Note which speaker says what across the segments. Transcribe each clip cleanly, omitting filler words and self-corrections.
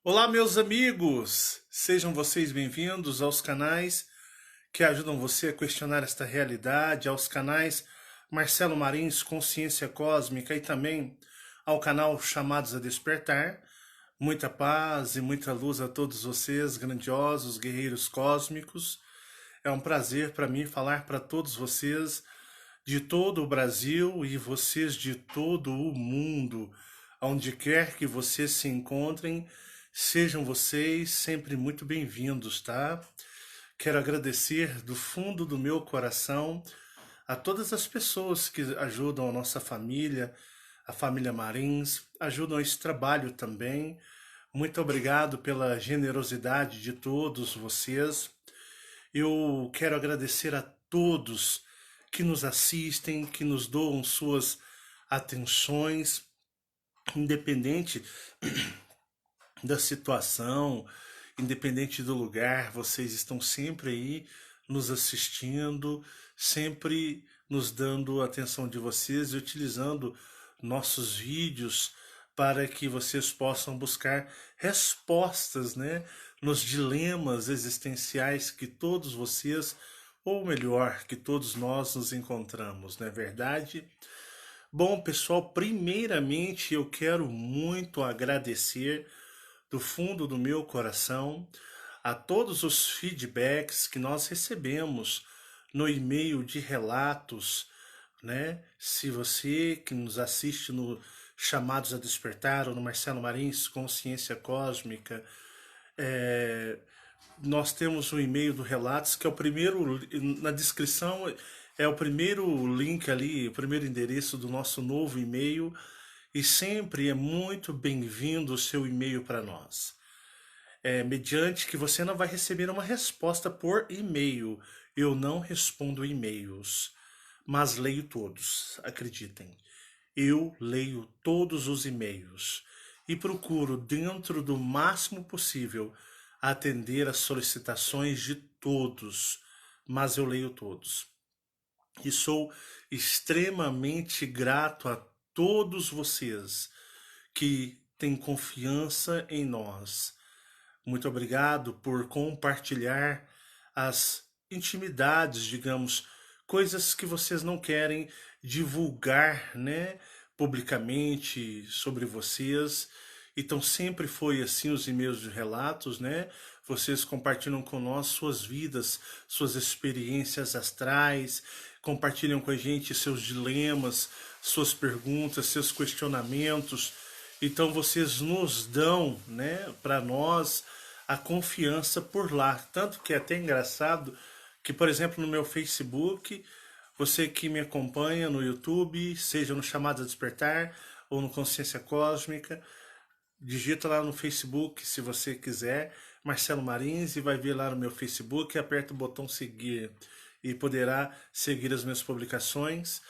Speaker 1: Olá, meus amigos! Sejam vocês bem-vindos aos canais que ajudam você a questionar esta realidade, aos canais Marcelo Marins, Consciência Cósmica e também ao canal Chamados a Despertar. Muita paz e muita luz a todos vocês, grandiosos guerreiros cósmicos. É um prazer para mim falar para todos vocês de todo o Brasil e vocês de todo o mundo, onde quer que vocês se encontrem, sejam vocês sempre muito bem-vindos, tá? Quero agradecer do fundo do meu coração a todas as pessoas que ajudam a nossa família, a família Marins, ajudam esse trabalho também. Muito obrigado pela generosidade de todos vocês. Eu quero agradecer a todos que nos assistem, que nos doam suas atenções, independente da situação, independente do lugar, vocês estão sempre aí nos assistindo, sempre nos dando a atenção de vocês e utilizando nossos vídeos para que vocês possam buscar respostas, né, nos dilemas existenciais que todos vocês, ou melhor, que todos nós nos encontramos, não é verdade? Bom, pessoal, primeiramente eu quero muito agradecer do fundo do meu coração a todos os feedbacks que nós recebemos no e-mail de relatos, né? Se você que nos assiste no Chamados a Despertar ou no Marcelo Marins Consciência Cósmica, é, nós temos o e-mail do Relatos, que é o primeiro, na descrição é o primeiro link ali, o primeiro endereço do nosso novo e-mail, e sempre é muito bem-vindo o seu e-mail para nós. Mediante que você não vai receber uma resposta por e-mail. Eu não respondo e-mails, mas leio todos, acreditem. Eu leio todos os e-mails e procuro, dentro do máximo possível, atender às solicitações de todos, mas eu leio todos. E sou extremamente grato a todos vocês que têm confiança em nós. Muito obrigado por compartilhar as intimidades, digamos, coisas que vocês não querem divulgar, né, publicamente sobre vocês. Então sempre foi assim os e-mails de relatos, né? Vocês compartilham com nós suas vidas, suas experiências astrais, compartilham com a gente seus dilemas, suas perguntas, seus questionamentos. Então vocês nos dão, né, para nós a confiança por lá. Tanto que é até engraçado que, por exemplo, no meu Facebook, você que me acompanha no YouTube, seja no Chamado a Despertar ou no Consciência Cósmica, digita lá no Facebook, se você quiser, Marcelo Marins, e vai ver lá no meu Facebook, aperta o botão seguir e poderá seguir as minhas publicações.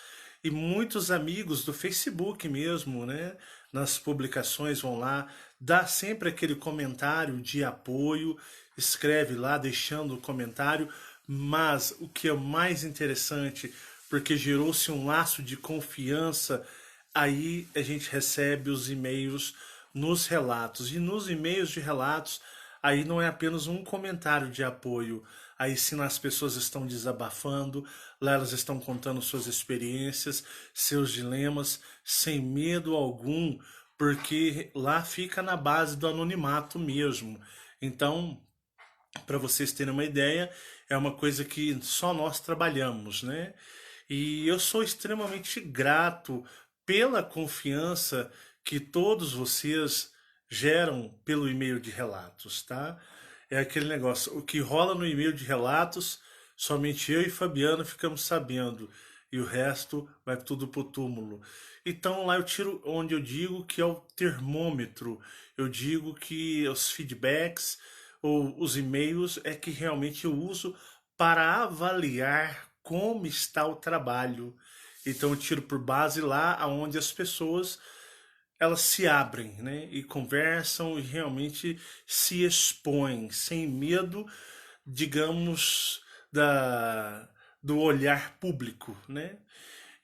Speaker 1: E muitos amigos do Facebook mesmo, né? Nas publicações vão lá, dá sempre aquele comentário de apoio, escreve lá deixando o comentário, mas o que é mais interessante, porque gerou-se um laço de confiança, aí a gente recebe os e-mails nos relatos. E nos e-mails de relatos, aí não é apenas um comentário de apoio, aí sim as pessoas estão desabafando, lá elas estão contando suas experiências, seus dilemas, sem medo algum, porque lá fica na base do anonimato mesmo. Então, para vocês terem uma ideia, é uma coisa que só nós trabalhamos, né? E eu sou extremamente grato pela confiança que todos vocês geram pelo e-mail de relatos, tá? É aquele negócio, o que rola no e-mail de relatos, somente eu e Fabiano ficamos sabendo, e o resto vai tudo pro túmulo. Então lá eu tiro onde eu digo que é o termômetro, eu digo que os feedbacks ou os e-mails é que realmente eu uso para avaliar como está o trabalho. Então eu tiro por base lá aonde as pessoas elas se abrem, né, e conversam e realmente se expõem sem medo, digamos, da do olhar público, né?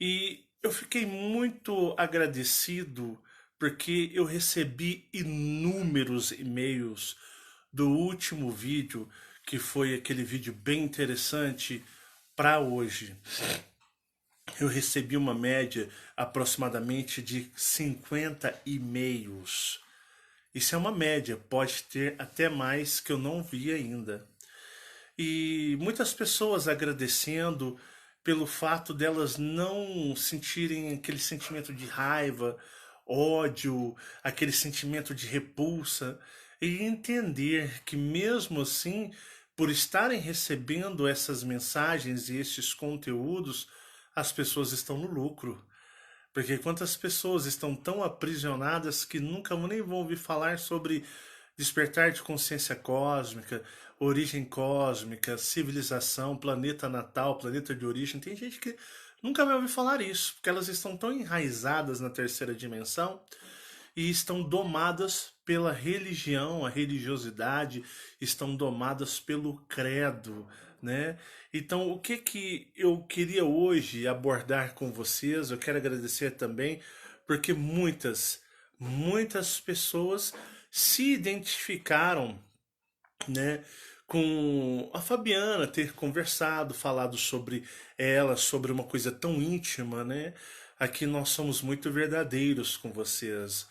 Speaker 1: E eu fiquei muito agradecido porque eu recebi inúmeros e-mails do último vídeo, que foi aquele vídeo bem interessante para hoje. Eu recebi uma média aproximadamente de 50 e-mails. Isso é uma média, pode ter até mais que eu não vi ainda. E muitas pessoas agradecendo pelo fato delas não sentirem aquele sentimento de raiva, ódio, aquele sentimento de repulsa, e entender que mesmo assim, por estarem recebendo essas mensagens e esses conteúdos, as pessoas estão no lucro. Porque quantas pessoas estão tão aprisionadas que nunca nem vão ouvir falar sobre despertar de consciência cósmica, origem cósmica, civilização, planeta natal, planeta de origem. Tem gente que nunca vai ouvir falar isso, porque elas estão tão enraizadas na terceira dimensão e estão domadas pela religião, a religiosidade, estão domadas pelo credo, né? Então, o que que eu queria hoje abordar com vocês, eu quero agradecer também, porque muitas pessoas se identificaram, né, com a Fabiana, ter conversado, falado sobre ela, sobre uma coisa tão íntima, né? Aqui nós somos muito verdadeiros com vocês.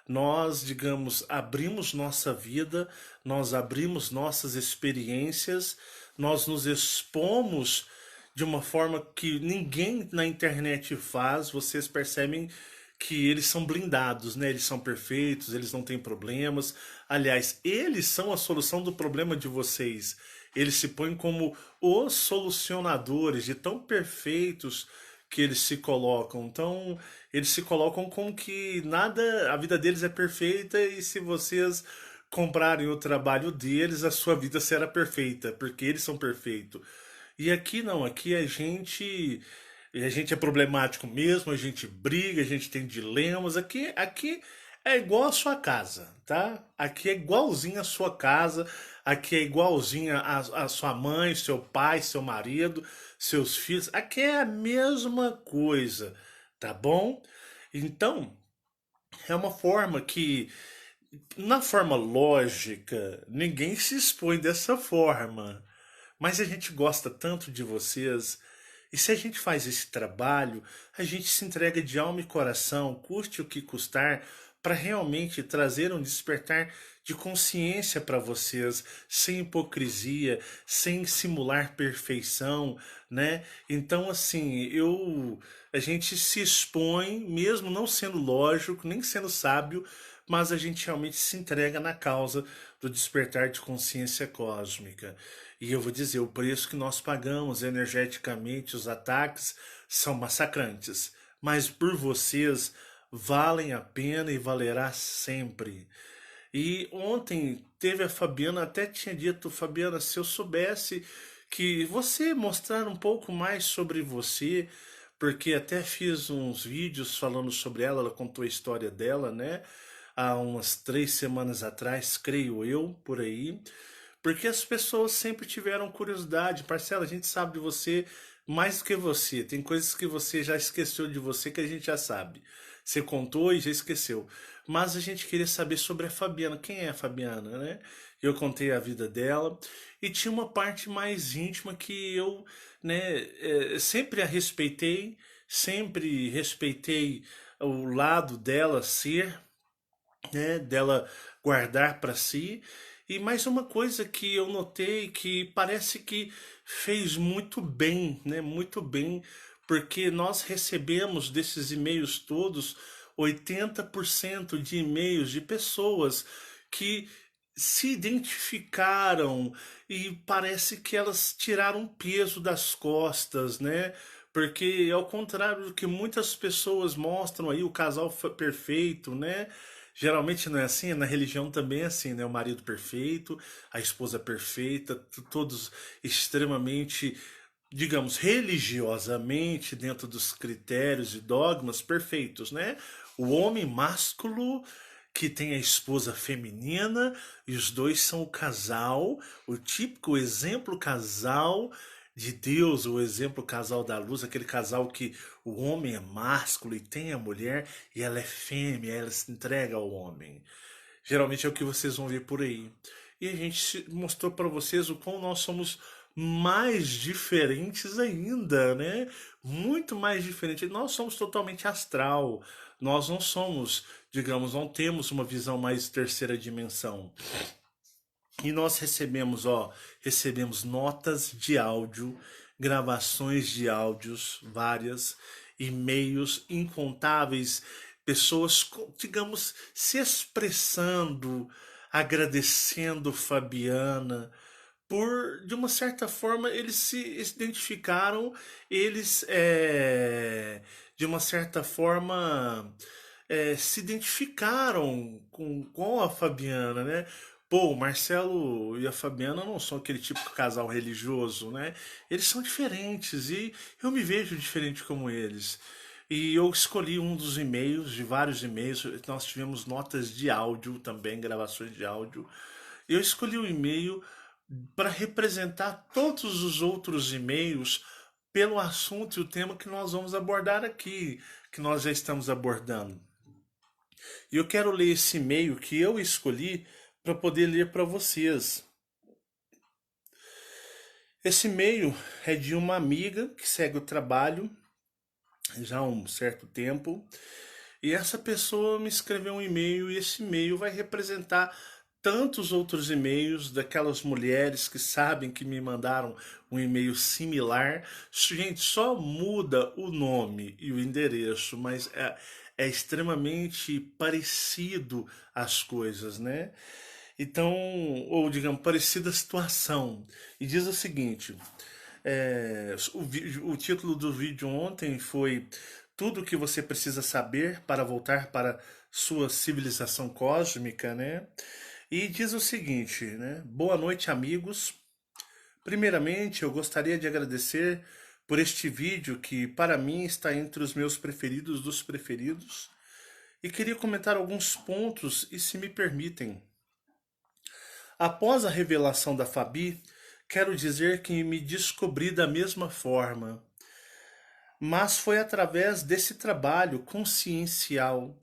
Speaker 1: Nós, digamos, abrimos nossa vida, nós abrimos nossas experiências, nós nos expomos de uma forma que ninguém na internet faz. Vocês percebem que eles são blindados, né? Eles são perfeitos, eles não têm problemas. Aliás, eles são a solução do problema de vocês. Eles se põem como os solucionadores de tão perfeitos que eles se colocam. Então, eles se colocam como que nada, a vida deles é perfeita e se vocês comprarem o trabalho deles, a sua vida será perfeita, porque eles são perfeitos. E aqui não, aqui a gente é problemático mesmo, a gente briga, a gente tem dilemas. Aqui é igual a sua casa, tá? Aqui é igualzinho a sua casa, aqui é igualzinho a sua mãe, seu pai, seu marido, seus filhos. Aqui é a mesma coisa, tá bom? Então, é uma forma que, na forma lógica, ninguém se expõe dessa forma. Mas a gente gosta tanto de vocês. E se a gente faz esse trabalho, a gente se entrega de alma e coração, custe o que custar, para realmente trazer um despertar de consciência para vocês, sem hipocrisia, sem simular perfeição, né? Então, assim, a gente se expõe, mesmo não sendo lógico, nem sendo sábio, mas a gente realmente se entrega na causa do despertar de consciência cósmica. E eu vou dizer, o preço que nós pagamos energeticamente, os ataques são massacrantes, mas por vocês valem a pena e valerá sempre. E ontem teve a Fabiana, até tinha dito, Fabiana, se eu soubesse que você mostrar um pouco mais sobre você, porque até fiz uns vídeos falando sobre ela, ela contou a história dela, né? Há umas 3 semanas atrás, creio eu, por aí. Porque as pessoas sempre tiveram curiosidade. Marcela, a gente sabe de você mais do que você. Tem coisas que você já esqueceu de você que a gente já sabe. Você contou e já esqueceu. Mas a gente queria saber sobre a Fabiana. Quem é a Fabiana, né? Eu contei a vida dela. E tinha uma parte mais íntima que eu, né, sempre a respeitei. Sempre respeitei o lado dela ser, né, dela guardar para si. E mais uma coisa que eu notei que parece que fez muito bem, né? Muito bem, porque nós recebemos desses e-mails todos 80% de e-mails de pessoas que se identificaram e parece que elas tiraram peso das costas, né? Porque ao contrário do que muitas pessoas mostram aí, o casal perfeito, né? Geralmente não é assim, na religião também é assim, né? O marido perfeito, a esposa perfeita, todos extremamente, digamos, religiosamente dentro dos critérios e dogmas perfeitos, né? O homem másculo que tem a esposa feminina e os dois são o casal, o típico exemplo casal de Deus, o exemplo casal da luz, aquele casal que o homem é másculo e tem a mulher e ela é fêmea, ela se entrega ao homem. Geralmente é o que vocês vão ver por aí. E a gente mostrou para vocês o quão nós somos mais diferentes ainda, né? Muito mais diferente. Nós somos totalmente astral. Nós não somos, digamos, não temos uma visão mais terceira dimensão. E nós recebemos, ó, recebemos notas de áudio, gravações de áudios, várias, e-mails incontáveis, pessoas, digamos, se expressando, agradecendo Fabiana, por, de uma certa forma, eles se identificaram, eles, de uma certa forma, se identificaram com a Fabiana, né? Pô, o Marcelo e a Fabiana não são aquele típico casal religioso, né? Eles são diferentes e eu me vejo diferente como eles. E eu escolhi um dos e-mails, de vários e-mails, nós tivemos notas de áudio também, gravações de áudio. Eu escolhi o e-mail para representar todos os outros e-mails pelo assunto e o tema que nós vamos abordar aqui, que nós já estamos abordando. E eu quero ler esse e-mail que eu escolhi para poder ler para vocês. Esse e-mail é de uma amiga que segue o trabalho já há um certo tempo. E essa pessoa me escreveu um e-mail e esse e-mail vai representar tantos outros e-mails daquelas mulheres que sabem que me mandaram um e-mail similar. Gente, só muda o nome e o endereço, mas é extremamente parecido as coisas, né? Então, ou digamos, parecida a situação. E diz o seguinte: o título do vídeo ontem foi Tudo o que você precisa saber para voltar para sua civilização cósmica, né? E diz o seguinte, né? Boa noite, amigos. Primeiramente, eu gostaria de agradecer por este vídeo que, para mim, está entre os meus preferidos dos preferidos. E queria comentar alguns pontos, e se me permitem. Após a revelação da Fabi, quero dizer que me descobri da mesma forma, mas foi através desse trabalho consciencial.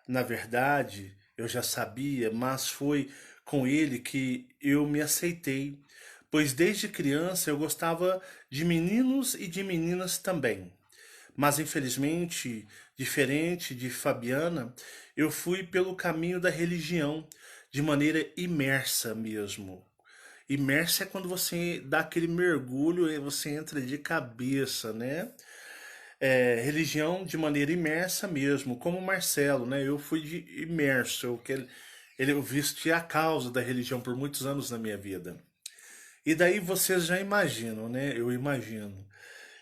Speaker 1: Na verdade, eu já sabia, mas foi com ele que eu me aceitei, pois desde criança eu gostava de meninos e de meninas também. Mas infelizmente, diferente de Fabiana, eu fui pelo caminho da religião, de maneira imersa mesmo. Imersa é quando você dá aquele mergulho e você entra de cabeça, né? Religião de maneira imersa mesmo, como o Marcelo, né? Eu fui de imerso, eu vesti a causa da religião por muitos anos na minha vida. E daí vocês já imaginam, né? Eu imagino.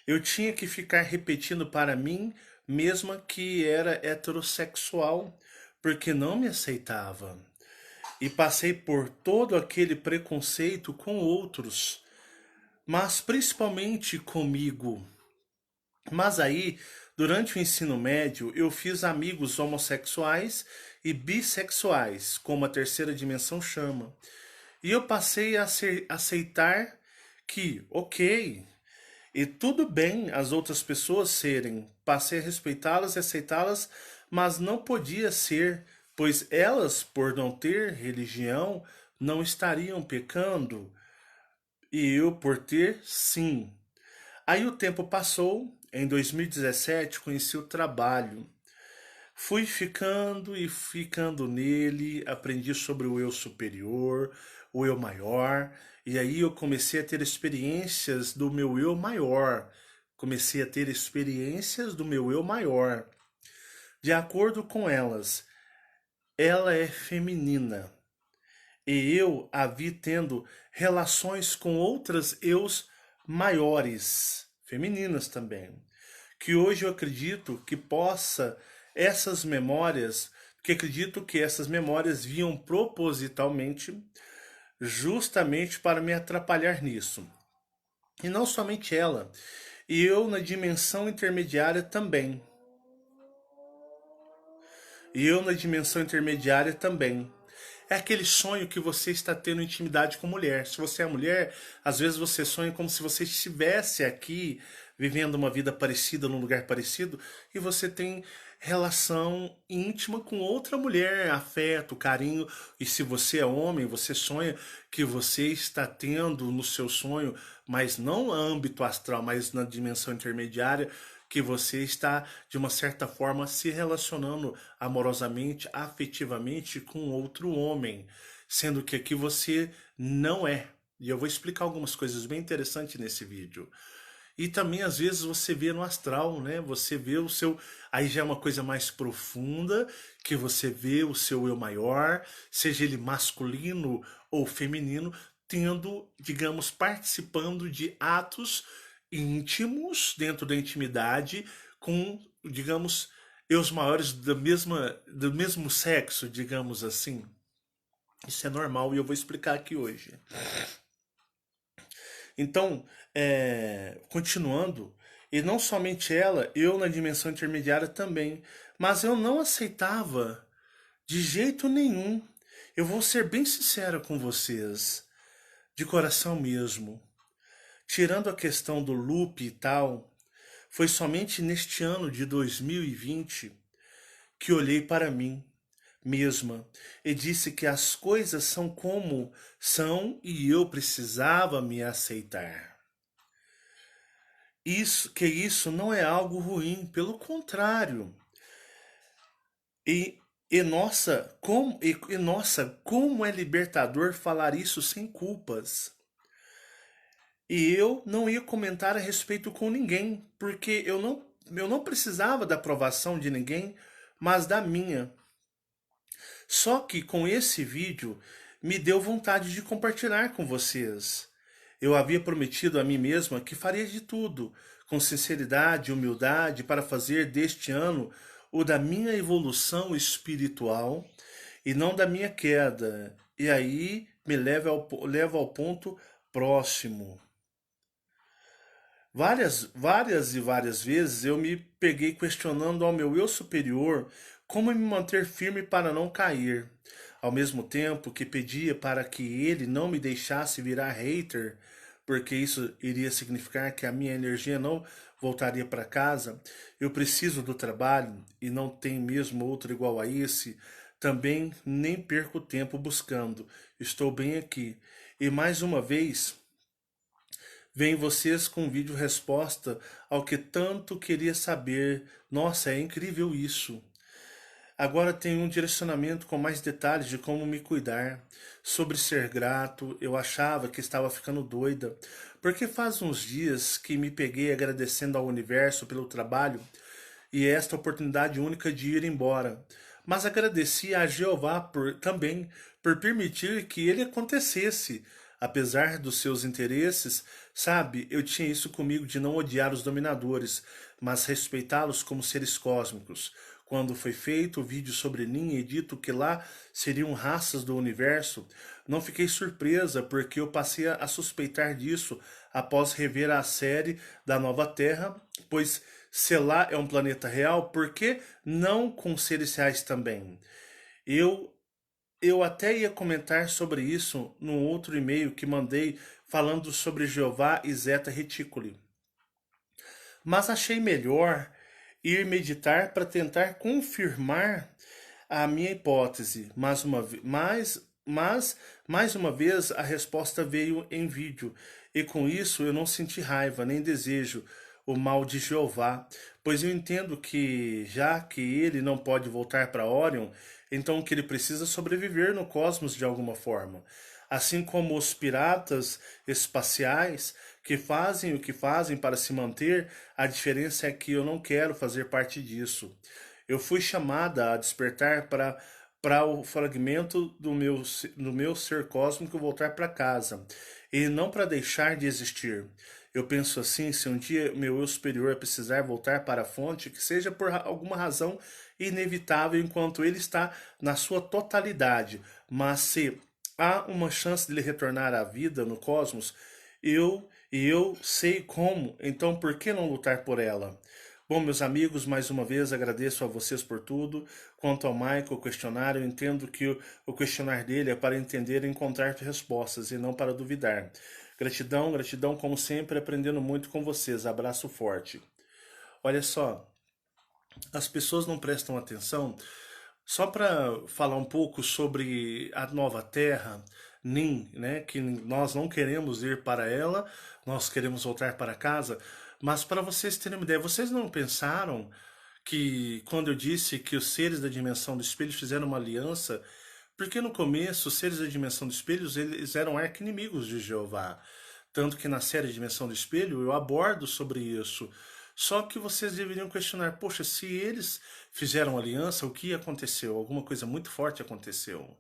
Speaker 1: Eu tinha que ficar repetindo para mim mesma que era heterossexual, porque não me aceitava. E passei por todo aquele preconceito com outros, mas principalmente comigo. Mas aí, durante o ensino médio, eu fiz amigos homossexuais e bissexuais, como a terceira dimensão chama. E eu passei a aceitar que, ok, e tudo bem as outras pessoas serem, passei a respeitá-las e aceitá-las, mas não podia ser, pois elas, por não ter religião, não estariam pecando, e eu por ter, sim. Aí o tempo passou, em 2017 conheci o trabalho. Fui ficando e ficando nele, aprendi sobre o eu superior, o eu maior, e aí eu comecei a ter experiências do meu eu maior. Comecei a ter experiências do meu eu maior. De acordo com elas, ela é feminina. E eu a vi tendo relações com outras eus maiores, femininas também. Que hoje eu acredito que possa essas memórias, que acredito que essas memórias vinham propositalmente, justamente para me atrapalhar nisso. E não somente ela, e eu na dimensão intermediária também. E eu na dimensão intermediária também. É aquele sonho que você está tendo intimidade com mulher. Se você é mulher, às vezes você sonha como se você estivesse aqui vivendo uma vida parecida, num lugar parecido, e você tem relação íntima com outra mulher, afeto, carinho. E se você é homem, você sonha que você está tendo no seu sonho, mas não no âmbito astral, mas na dimensão intermediária, que você está, de uma certa forma, se relacionando amorosamente, afetivamente com outro homem, sendo que aqui você não é. E eu vou explicar algumas coisas bem interessantes nesse vídeo. E também às vezes você vê no astral, né? Você vê o seu. Aí já é uma coisa mais profunda, que você vê o seu eu maior, seja ele masculino ou feminino, tendo, digamos, participando de atos íntimos dentro da intimidade com, digamos, eus maiores do mesmo sexo, digamos assim. Isso é normal e eu vou explicar aqui hoje. Então, continuando, e não somente ela, eu na dimensão intermediária também, mas eu não aceitava de jeito nenhum. Eu vou ser bem sincero com vocês, de coração mesmo. Tirando a questão do loop e tal, foi somente neste ano de 2020 que olhei para mim mesma e disse que as coisas são como são e eu precisava me aceitar. Isso não é algo ruim, pelo contrário. Nossa, como é libertador falar isso sem culpas. E eu não ia comentar a respeito com ninguém, porque eu não precisava da aprovação de ninguém, mas da minha. Só que com esse vídeo me deu vontade de compartilhar com vocês. Eu havia prometido a mim mesma que faria de tudo, com sinceridade e humildade, para fazer deste ano o da minha evolução espiritual, e não da minha queda. E aí me leva ao ponto próximo. Várias vezes eu me peguei questionando ao meu eu superior como me manter firme para não cair. Ao mesmo tempo que pedia para que ele não me deixasse virar hater, porque isso iria significar que a minha energia não voltaria para casa. Eu preciso do trabalho e não tem mesmo outro igual a esse. Também nem perco tempo buscando. Estou bem aqui. E mais uma vez, vem vocês com vídeo resposta ao que tanto queria saber. Nossa, é incrível isso. Agora tenho um direcionamento com mais detalhes de como me cuidar. Sobre ser grato, eu achava que estava ficando doida, porque faz uns dias que me peguei agradecendo ao universo pelo trabalho e esta oportunidade única de ir embora. Mas agradeci a Jeová também por permitir que ele acontecesse. Apesar dos seus interesses, sabe, eu tinha isso comigo de não odiar os dominadores, mas respeitá-los como seres cósmicos. Quando foi feito o vídeo sobre Nin e dito que lá seriam raças do universo, não fiquei surpresa porque eu passei a suspeitar disso após rever a série da Nova Terra, pois se lá é um planeta real, por que não com seres reais também? Eu eu até ia comentar sobre isso num outro e-mail que mandei falando sobre Jeová e Zeta Reticuli. Mas achei melhor ir meditar para tentar confirmar a minha hipótese. Mais uma vez a resposta veio em vídeo, e com isso eu não senti raiva nem desejo o mal de Jeová, pois eu entendo que, já que ele não pode voltar para Orion, então que ele precisa sobreviver no cosmos de alguma forma. Assim como os piratas espaciais que fazem o que fazem para se manter, a diferença é que eu não quero fazer parte disso. Eu fui chamada a despertar para o fragmento do meu ser cósmico voltar para casa, e não para deixar de existir. Eu penso assim, se um dia meu eu superior precisar voltar para a fonte, que seja por alguma razão inevitável enquanto ele está na sua totalidade, mas se há uma chance de ele retornar à vida no cosmos, eu sei como, então por que não lutar por ela? Bom, meus amigos, mais uma vez agradeço a vocês por tudo. Quanto ao Michael, o questionário, eu entendo que o questionário dele é para entender e encontrar respostas e não para duvidar. Gratidão, gratidão, como sempre, aprendendo muito com vocês. Abraço forte. Olha só, as pessoas não prestam atenção. Só para falar um pouco sobre a nova Terra, Nin, né, que nós não queremos ir para ela, nós queremos voltar para casa, mas para vocês terem uma ideia, vocês não pensaram que quando eu disse que os seres da dimensão do espelho fizeram uma aliança, porque no começo os seres da dimensão do espelho eles eram arqui-inimigos de Jeová, tanto que na série Dimensão do Espelho eu abordo sobre isso. Só que vocês deveriam questionar, poxa, se eles fizeram aliança, o que aconteceu? Alguma coisa muito forte aconteceu.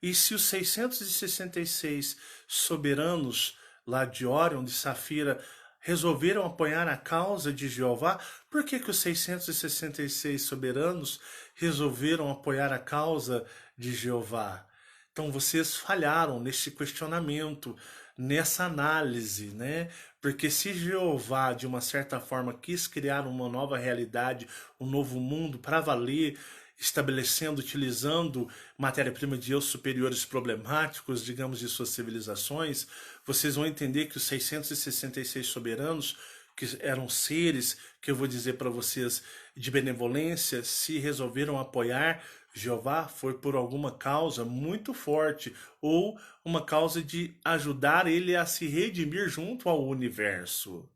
Speaker 1: E se os 666 soberanos lá de Órion, de Safira, resolveram apoiar a causa de Jeová, por que os 666 soberanos resolveram apoiar a causa de Jeová? Então vocês falharam nesse questionamento, nessa análise, né? Porque se Jeová, de uma certa forma, quis criar uma nova realidade, um novo mundo para valer, estabelecendo, utilizando matéria-prima de eu superiores problemáticos, digamos, de suas civilizações, vocês vão entender que os 666 soberanos, que eram seres, que eu vou dizer para vocês, de benevolência, se resolveram apoiar Jeová, foi por alguma causa muito forte, ou uma causa de ajudar ele a se redimir junto ao universo.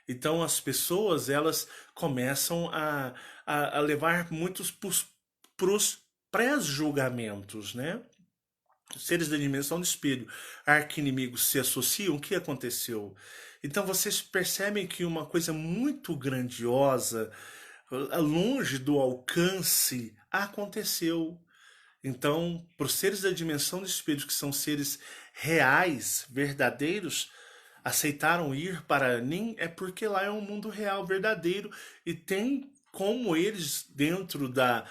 Speaker 1: Então as pessoas elas começam a levar muitos para os pré-julgamentos, né? Os seres da dimensão do espelho, arqui-inimigos se associam, o que aconteceu? Então vocês percebem que uma coisa muito grandiosa, longe do alcance, aconteceu. Então, para os seres da dimensão do espelho, que são seres reais, verdadeiros, aceitaram ir para Nin é porque lá é um mundo real, verdadeiro, e tem como eles, dentro da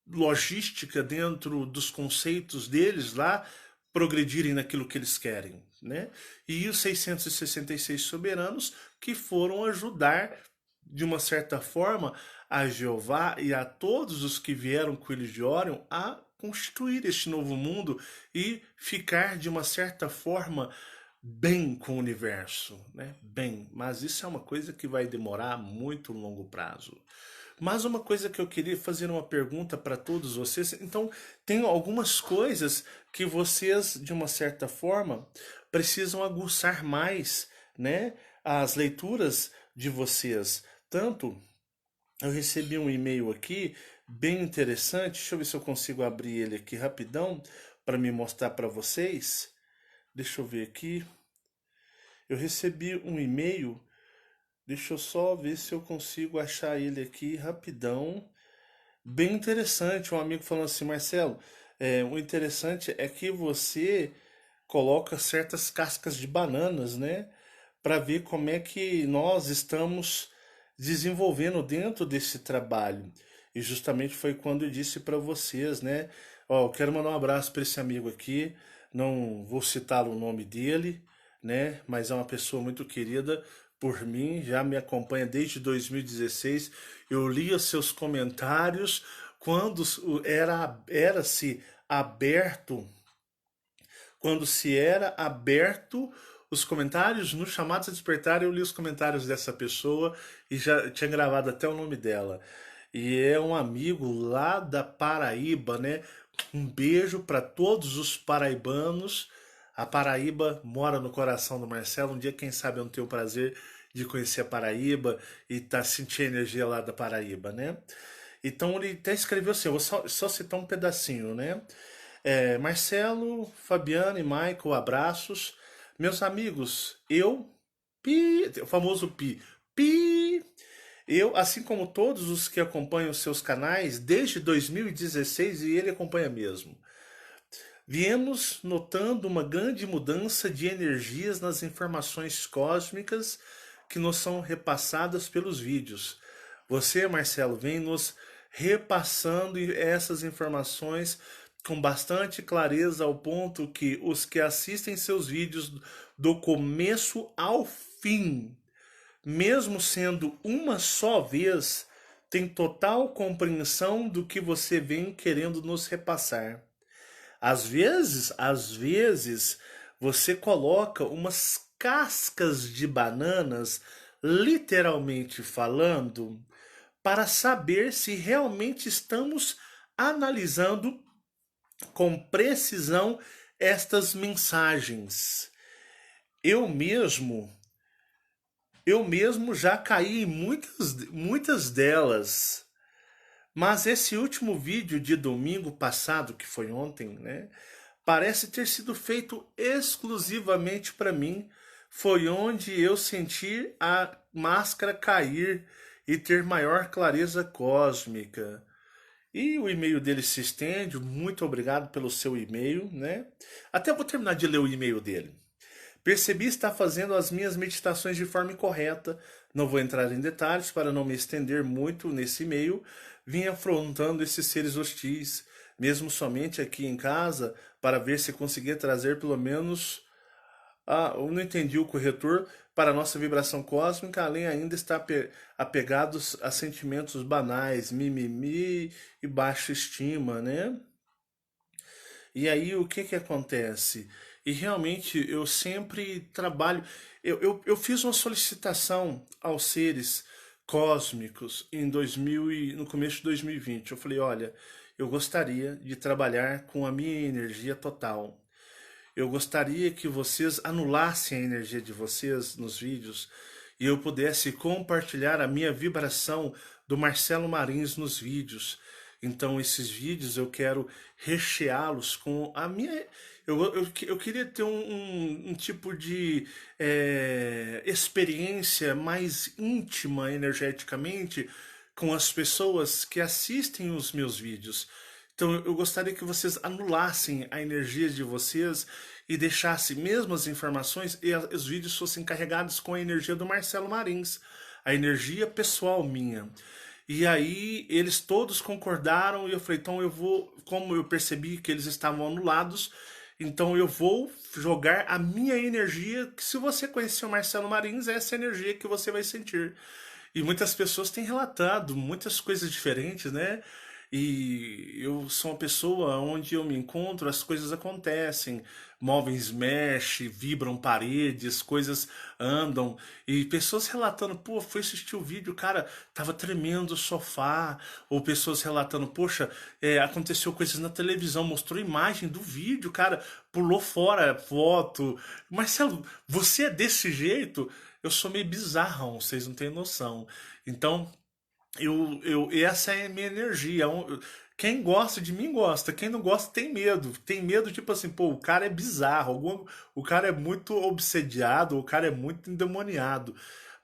Speaker 1: logística, dentro dos conceitos deles lá, progredirem naquilo que eles querem, né? E os 666 soberanos que foram ajudar, de uma certa forma, a Jeová e a todos os que vieram com eles de Orion a constituir este novo mundo e ficar, de uma certa forma, bem com o universo, né? Bem, mas isso é uma coisa que vai demorar muito longo prazo. Mas uma coisa que eu queria fazer uma pergunta para todos vocês, então tem algumas coisas que vocês, de uma certa forma, precisam aguçar mais, né? As leituras de vocês. Tanto eu recebi um e-mail aqui bem interessante. Deixa eu ver se eu consigo abrir ele aqui rapidão para me mostrar para vocês. Deixa eu ver aqui. Eu recebi um e-mail. Deixa eu só ver se eu consigo achar ele aqui rapidão. Bem interessante. Um amigo falando assim, Marcelo, o interessante é que você coloca certas cascas de bananas, né? Para ver como é que nós estamos desenvolvendo dentro desse trabalho. E justamente foi quando eu disse para vocês, né? Ó, eu quero mandar um abraço para esse amigo aqui. Não vou citar o nome dele, né? Mas é uma pessoa muito querida por mim, já me acompanha desde 2016. Eu lia seus comentários quando era-se aberto, quando se era aberto os comentários no Chamados a Despertar, eu li os comentários dessa pessoa e já tinha gravado até o nome dela. E é um amigo lá da Paraíba, né? Um beijo para todos os paraibanos. A Paraíba mora no coração do Marcelo. Um dia, quem sabe, eu não tenho o prazer de conhecer a Paraíba e tá sentindo a energia lá da Paraíba, né? Então ele até escreveu assim, eu vou só citar um pedacinho, né? Marcelo, Fabiano e Michael, abraços. Meus amigos, o famoso Pi, eu, assim como todos os que acompanham os seus canais desde 2016, e ele acompanha mesmo, viemos notando uma grande mudança de energias nas informações cósmicas que nos são repassadas pelos vídeos. Você, Marcelo, vem nos repassando essas informações com bastante clareza ao ponto que os que assistem seus vídeos do começo ao fim mesmo sendo uma só vez, tem total compreensão do que você vem querendo nos repassar. Às vezes, você coloca umas cascas de bananas, literalmente falando, para saber se realmente estamos analisando com precisão estas mensagens. Eu mesmo, eu mesmo já caí em muitas delas. Mas esse último vídeo de domingo passado, que foi ontem, né, parece ter sido feito exclusivamente para mim. Foi onde eu senti a máscara cair e ter maior clareza cósmica. E o e-mail dele se estende. Muito obrigado pelo seu e-mail, né? Até vou terminar de ler o e-mail dele. Percebi estar fazendo as minhas meditações de forma incorreta. Não vou entrar em detalhes para não me estender muito nesse e-mail. Vim afrontando esses seres hostis, mesmo somente aqui em casa, para ver se conseguia trazer pelo menos. Eu não entendi o corretor para a nossa vibração cósmica, além ainda estar apegados a sentimentos banais, mimimi e baixa estima, né? E aí o que que acontece? E realmente eu sempre trabalho. Eu fiz uma solicitação aos seres cósmicos em 2000 no começo de 2020. Eu falei, olha, eu gostaria de trabalhar com a minha energia total. Eu gostaria que vocês anulassem a energia de vocês nos vídeos e eu pudesse compartilhar a minha vibração do Marcelo Marins nos vídeos. Então, esses vídeos eu quero recheá-los com a minha. Eu queria ter um tipo de experiência mais íntima energeticamente com as pessoas que assistem os meus vídeos. Então eu gostaria que vocês anulassem a energia de vocês e deixassem mesmo as informações e os vídeos fossem carregados com a energia do Marcelo Marins, a energia pessoal minha. E aí eles todos concordaram e eu falei, então eu vou, como eu percebi que eles estavam anulados, então eu vou jogar a minha energia, que se você conhecer o Marcelo Marins, é essa energia que você vai sentir. E muitas pessoas têm relatado muitas coisas diferentes, né? E eu sou uma pessoa onde eu me encontro, as coisas acontecem, móveis mexem, vibram paredes, coisas andam, e pessoas relatando, pô, fui assistir o vídeo, cara, tava tremendo o sofá, ou pessoas relatando, poxa, aconteceu coisas na televisão, mostrou imagem do vídeo, cara, pulou fora foto. Marcelo, você é desse jeito? Eu sou meio bizarrão, vocês não têm noção. Então, essa é a minha energia. Quem gosta de mim gosta, quem não gosta tem medo. Tem medo, tipo assim, pô, o cara é bizarro, o cara é muito obsediado, o cara é muito endemoniado.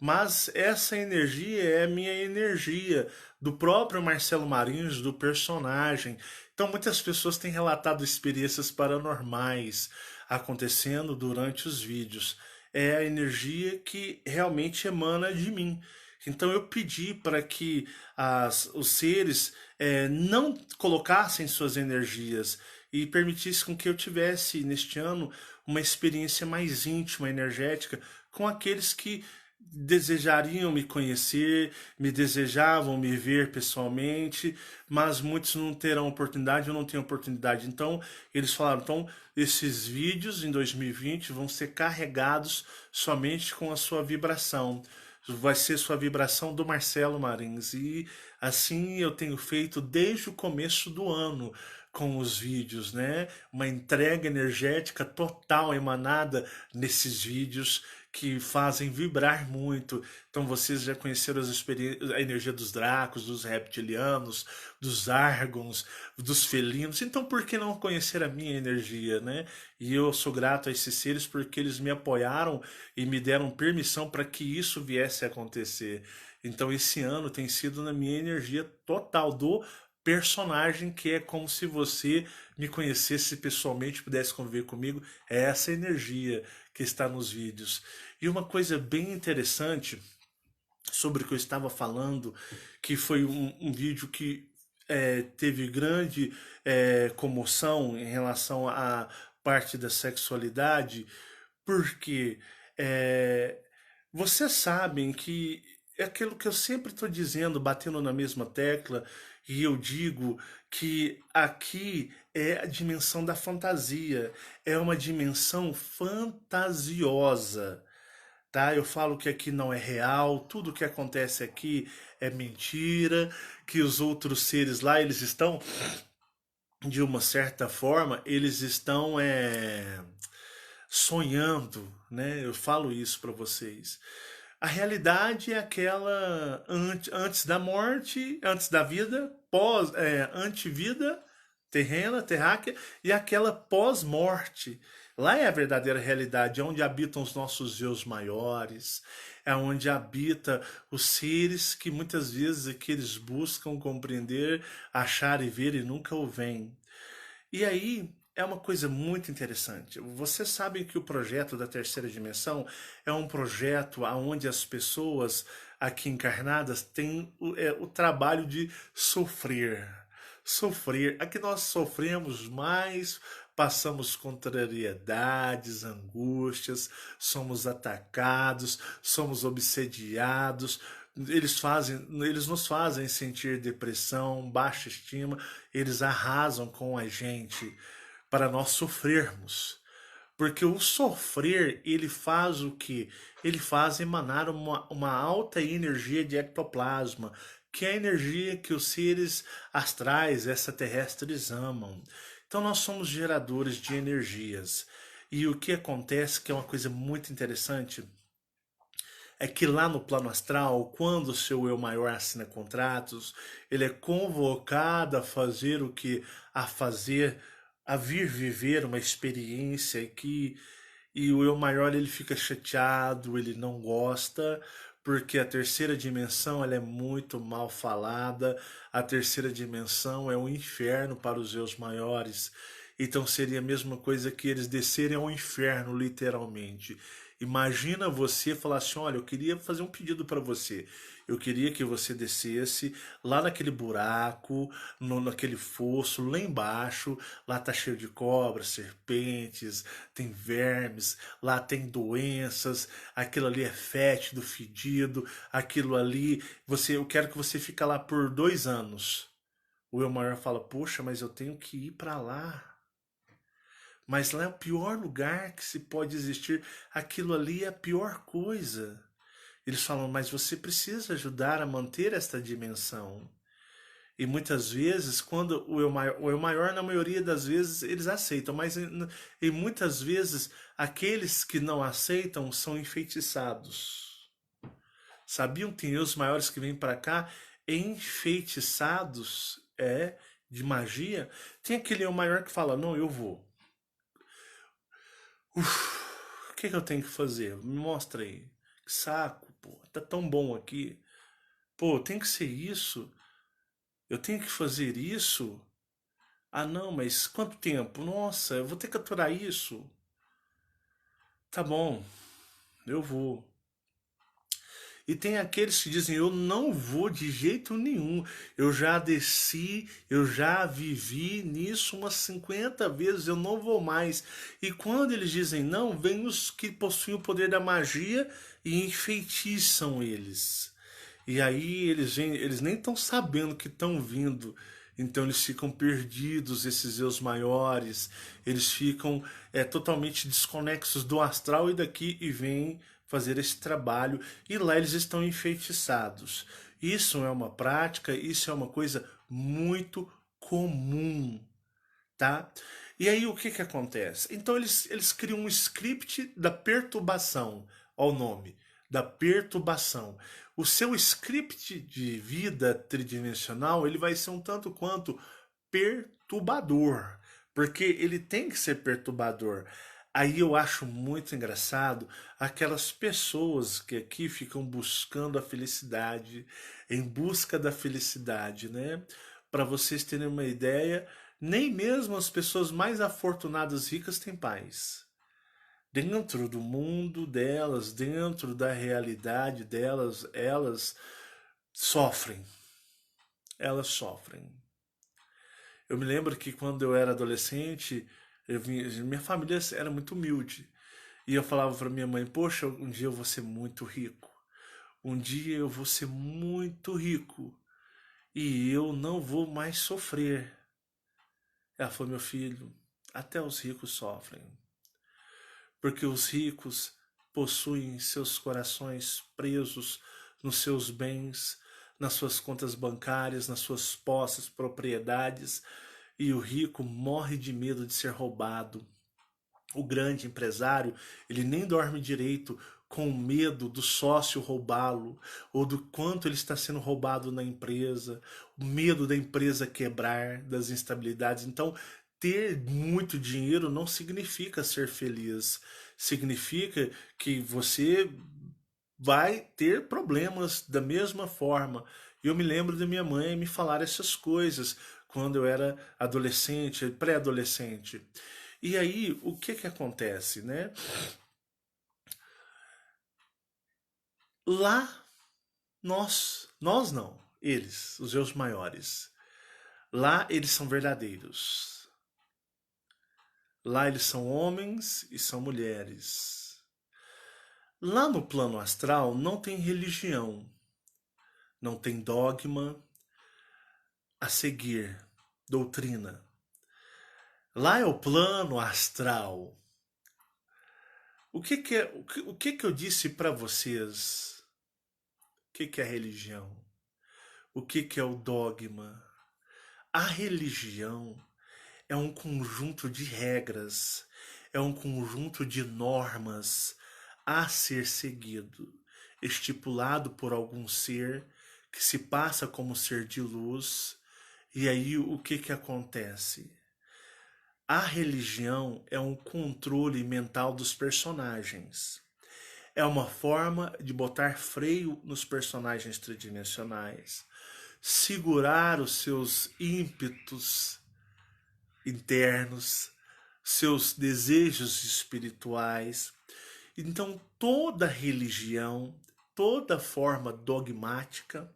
Speaker 1: Mas essa energia é a minha energia, do próprio Marcelo Marins, do personagem. Então muitas pessoas têm relatado experiências paranormais acontecendo durante os vídeos. É a energia que realmente emana de mim. Então eu pedi para que os seres não colocassem suas energias e permitisse com que eu tivesse neste ano uma experiência mais íntima, energética, com aqueles que desejariam me conhecer, me desejavam me ver pessoalmente, mas muitos não terão oportunidade, eu não tenho oportunidade. Então eles falaram, então esses vídeos em 2020 vão ser carregados somente com a sua vibração, vai ser sua vibração do Marcelo Marins. E assim eu tenho feito desde o começo do ano com os vídeos, né? Uma entrega energética total emanada nesses vídeos que fazem vibrar muito. Então vocês já conheceram a energia dos dracos, dos reptilianos, dos árgons, dos felinos. Então por que não conhecer a minha energia, né? E eu sou grato a esses seres porque eles me apoiaram e me deram permissão para que isso viesse a acontecer. Então esse ano tem sido na minha energia total do personagem, que é como se você me conhecesse pessoalmente, pudesse conviver comigo. É essa energia que está nos vídeos. E uma coisa bem interessante sobre o que eu estava falando, que foi um vídeo que teve grande comoção em relação à parte da sexualidade, porque é, Vocês sabem que é aquilo que eu sempre estou dizendo, batendo na mesma tecla, e eu digo que aqui é a dimensão da fantasia, é uma dimensão fantasiosa, tá? Eu falo que aqui não é real, tudo que acontece aqui é mentira, que os outros seres lá, eles estão, de uma certa forma, eles estão sonhando, né? Eu falo isso para vocês. A realidade é aquela antes da morte, antes da vida, pós, antivida, terrena, terráquea, e aquela pós-morte. Lá é a verdadeira realidade, é onde habitam os nossos eus maiores, é onde habita os seres que muitas vezes é que eles buscam compreender, achar e ver e nunca o veem. E aí é uma coisa muito interessante. Vocês sabem que o projeto da terceira dimensão é um projeto onde as pessoas aqui encarnadas têm o trabalho de sofrer. Sofrer. Aqui nós sofremos mais, passamos contrariedades, angústias, somos atacados, somos obsediados. Eles nos fazem sentir depressão, baixa estima, eles arrasam com a gente para nós sofrermos. Porque o sofrer, ele faz o quê? Ele faz emanar uma alta energia de ectoplasma, que é a energia que os seres astrais, extraterrestres amam. Então nós somos geradores de energias. E o que acontece, que é uma coisa muito interessante, é que lá no plano astral, quando o seu eu maior assina contratos, ele é convocado a fazer o que a fazer, a vir viver uma experiência e o eu maior ele fica chateado, ele não gosta, porque a terceira dimensão ela é muito mal falada, a terceira dimensão é um inferno para os eus maiores. Então seria a mesma coisa que eles descerem ao inferno, literalmente. Imagina você falar assim: olha, eu queria fazer um pedido para você. Eu queria que você descesse lá naquele buraco, naquele fosso, lá embaixo. Lá tá cheio de cobras, serpentes, tem vermes, lá tem doenças. Aquilo ali é fétido, fedido. Aquilo ali, eu quero que você fique lá por 2 anos. O eu maior fala: poxa, mas eu tenho que ir para lá. Mas lá é o pior lugar que se pode existir. Aquilo ali é a pior coisa. Eles falam, mas você precisa ajudar a manter esta dimensão. E muitas vezes, quando o eu maior, na maioria das vezes, eles aceitam, mas e muitas vezes aqueles que não aceitam são enfeitiçados. Sabiam que tem os maiores que vêm para cá enfeitiçados, de magia? Tem aquele eu maior que fala, não, eu vou. O que eu tenho que fazer? Me mostra aí. Que saco, pô. Tá tão bom aqui. Pô, tem que ser isso? Eu tenho que fazer isso? Ah, não, mas quanto tempo? Nossa, eu vou ter que aturar isso? Tá bom, eu vou. E tem aqueles que dizem: eu não vou de jeito nenhum. Eu já desci, eu já vivi nisso umas 50 vezes, eu não vou mais. E quando eles dizem não, vem os que possuem o poder da magia e enfeitiçam eles. E aí eles nem estão sabendo que estão vindo. Então eles ficam perdidos, esses eus maiores, eles ficam totalmente desconexos do astral e daqui e vêm fazer esse trabalho e lá eles estão enfeitiçados. Isso é uma prática, isso é uma coisa muito comum, tá? E aí o que que acontece? Então eles criam um script da perturbação, ao nome, da perturbação. O seu script de vida tridimensional, ele vai ser um tanto quanto perturbador, porque ele tem que ser perturbador. Aí eu acho muito engraçado aquelas pessoas que aqui ficam buscando a felicidade, em busca da felicidade, né? Para vocês terem uma ideia, nem mesmo as pessoas mais afortunadas ricas têm paz. Dentro do mundo delas, dentro da realidade delas, elas sofrem. Elas sofrem. Eu me lembro que quando eu era adolescente, minha família era muito humilde. E eu falava para minha mãe, poxa, um dia eu vou ser muito rico. Um dia eu vou ser muito rico e eu não vou mais sofrer. Ela falou, meu filho, até os ricos sofrem, porque os ricos possuem seus corações presos nos seus bens, nas suas contas bancárias, nas suas posses, propriedades, e o rico morre de medo de ser roubado. O grande empresário, ele nem dorme direito com medo do sócio roubá-lo ou do quanto ele está sendo roubado na empresa, o medo da empresa quebrar, das instabilidades. Então, ter muito dinheiro não significa ser feliz. Significa que você vai ter problemas da mesma forma. Eu me lembro da minha mãe me falar essas coisas quando eu era adolescente, pré-adolescente. E aí, o que que acontece, né? Lá, nós não, eles, os meus maiores. Lá eles são verdadeiros. Lá eles são homens e são mulheres. Lá no plano astral não tem religião, não tem dogma a seguir, doutrina. Lá é o plano astral. O que que eu disse para vocês? O que que é religião? O que que é o dogma? A religião é um conjunto de regras, é um conjunto de normas a ser seguido, estipulado por algum ser que se passa como ser de luz. E aí o que que acontece? A religião é um controle mental dos personagens. É uma forma de botar freio nos personagens tridimensionais, segurar os seus ímpetos internos, seus desejos espirituais. Então, toda religião, toda forma dogmática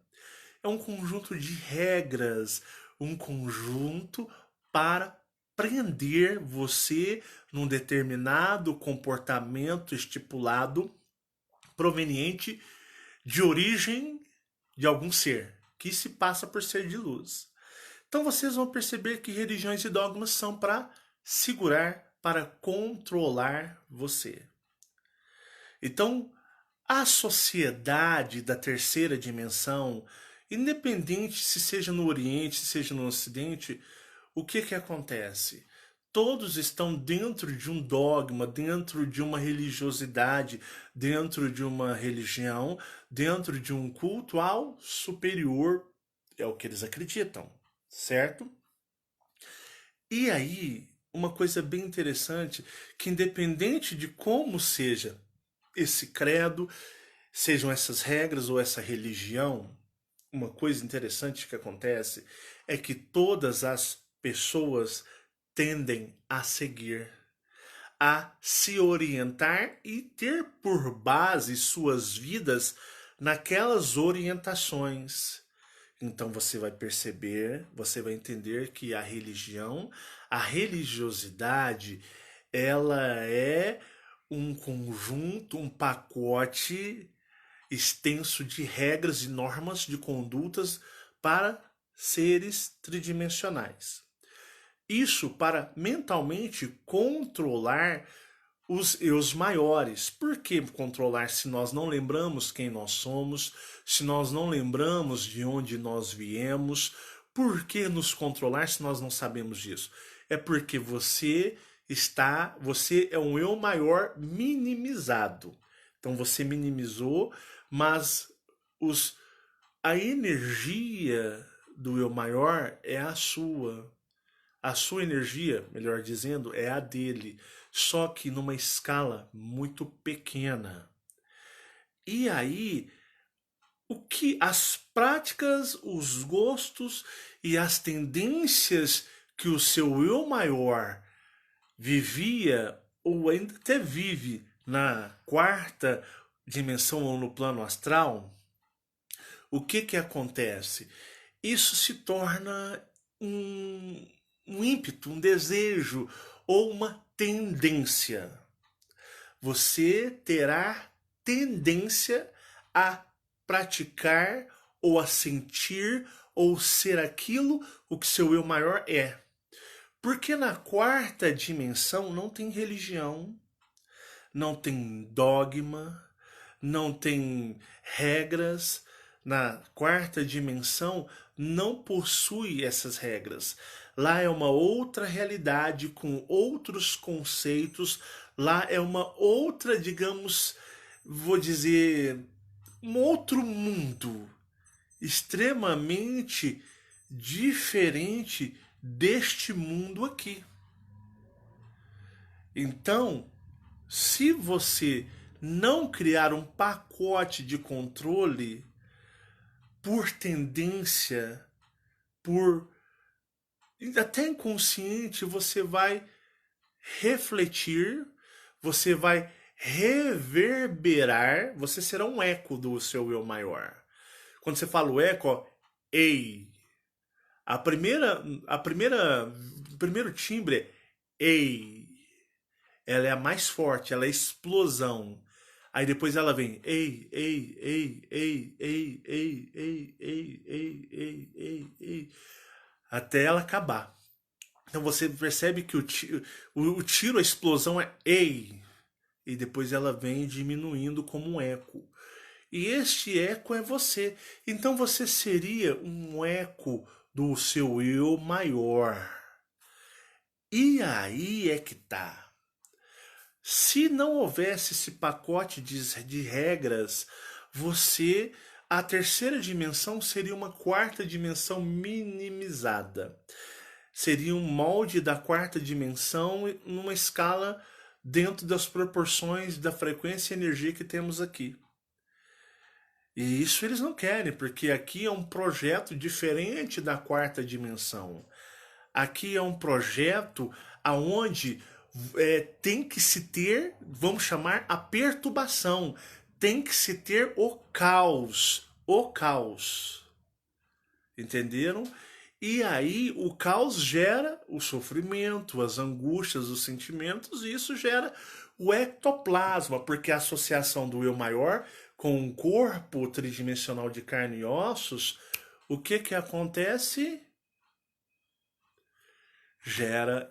Speaker 1: é um conjunto de regras, um conjunto para prender você num determinado comportamento estipulado proveniente de origem de algum ser que se passa por ser de luz. Então vocês vão perceber que religiões e dogmas são para segurar, para controlar você. Então, a sociedade da terceira dimensão, independente se seja no Oriente, se seja no Ocidente, o que que acontece? Todos estão dentro de um dogma, dentro de uma religiosidade, dentro de uma religião, dentro de um culto ao superior, é o que eles acreditam, certo? E aí, uma coisa bem interessante, que independente de como seja esse credo, sejam essas regras ou essa religião, uma coisa interessante que acontece é que todas as pessoas tendem a seguir, a se orientar e ter por base suas vidas naquelas orientações. Então você vai perceber, você vai entender que a religião, a religiosidade, ela é um conjunto, um pacote extenso de regras e normas de condutas para seres tridimensionais. Isso para mentalmente controlar os eus maiores. Por que controlar se nós não lembramos quem nós somos, se nós não lembramos de onde nós viemos? Por que nos controlar se nós não sabemos disso? É porque você é um eu maior minimizado. Então você minimizou, mas os, a energia do eu maior é a sua. A sua energia, melhor dizendo, é a dele, só que numa escala muito pequena. E aí, o que as práticas, os gostos e as tendências que o seu eu maior vivia ou ainda até vive na quarta dimensão ou no plano astral, o que que acontece? Isso se torna um, um ímpeto, um desejo ou uma tendência. você terá tendência a praticar ou a sentir ou ser aquilo o que seu eu maior é. Porque na quarta dimensão não tem religião, não tem dogma, não tem regras. Na quarta dimensão não possui essas regras. Lá é uma outra realidade com outros conceitos. Lá é uma outra, digamos, vou dizer, um outro mundo extremamente diferente deste mundo aqui. Então, se você não criar um pacote de controle por tendência, por até inconsciente, você vai refletir, você vai reverberar, você será um eco do seu eu maior. Quando você fala o eco, ó, ei. O primeiro timbre é ei. Ela é a mais forte, ela é a explosão. Aí depois ela vem ei, ei, ei, ei, ei, ei, ei, ei, ei, ei, ei, ei, até ela acabar. Então você percebe que o tiro, a explosão é ei, e depois ela vem diminuindo como um eco. E este eco é você. Então você seria um eco do seu eu maior. E aí é que tá. Se não houvesse esse pacote de regras, a terceira dimensão seria uma quarta dimensão minimizada. Seria um molde da quarta dimensão numa escala dentro das proporções da frequência e energia que temos aqui. E isso eles não querem, porque aqui é um projeto diferente da quarta dimensão. Aqui é um projeto aonde tem que se ter, vamos chamar, a perturbação. Tem que se ter o caos. O caos. Entenderam? E aí o caos gera o sofrimento, as angústias, os sentimentos, e isso gera o ectoplasma, porque a associação do eu maior com um corpo tridimensional de carne e ossos, o que acontece?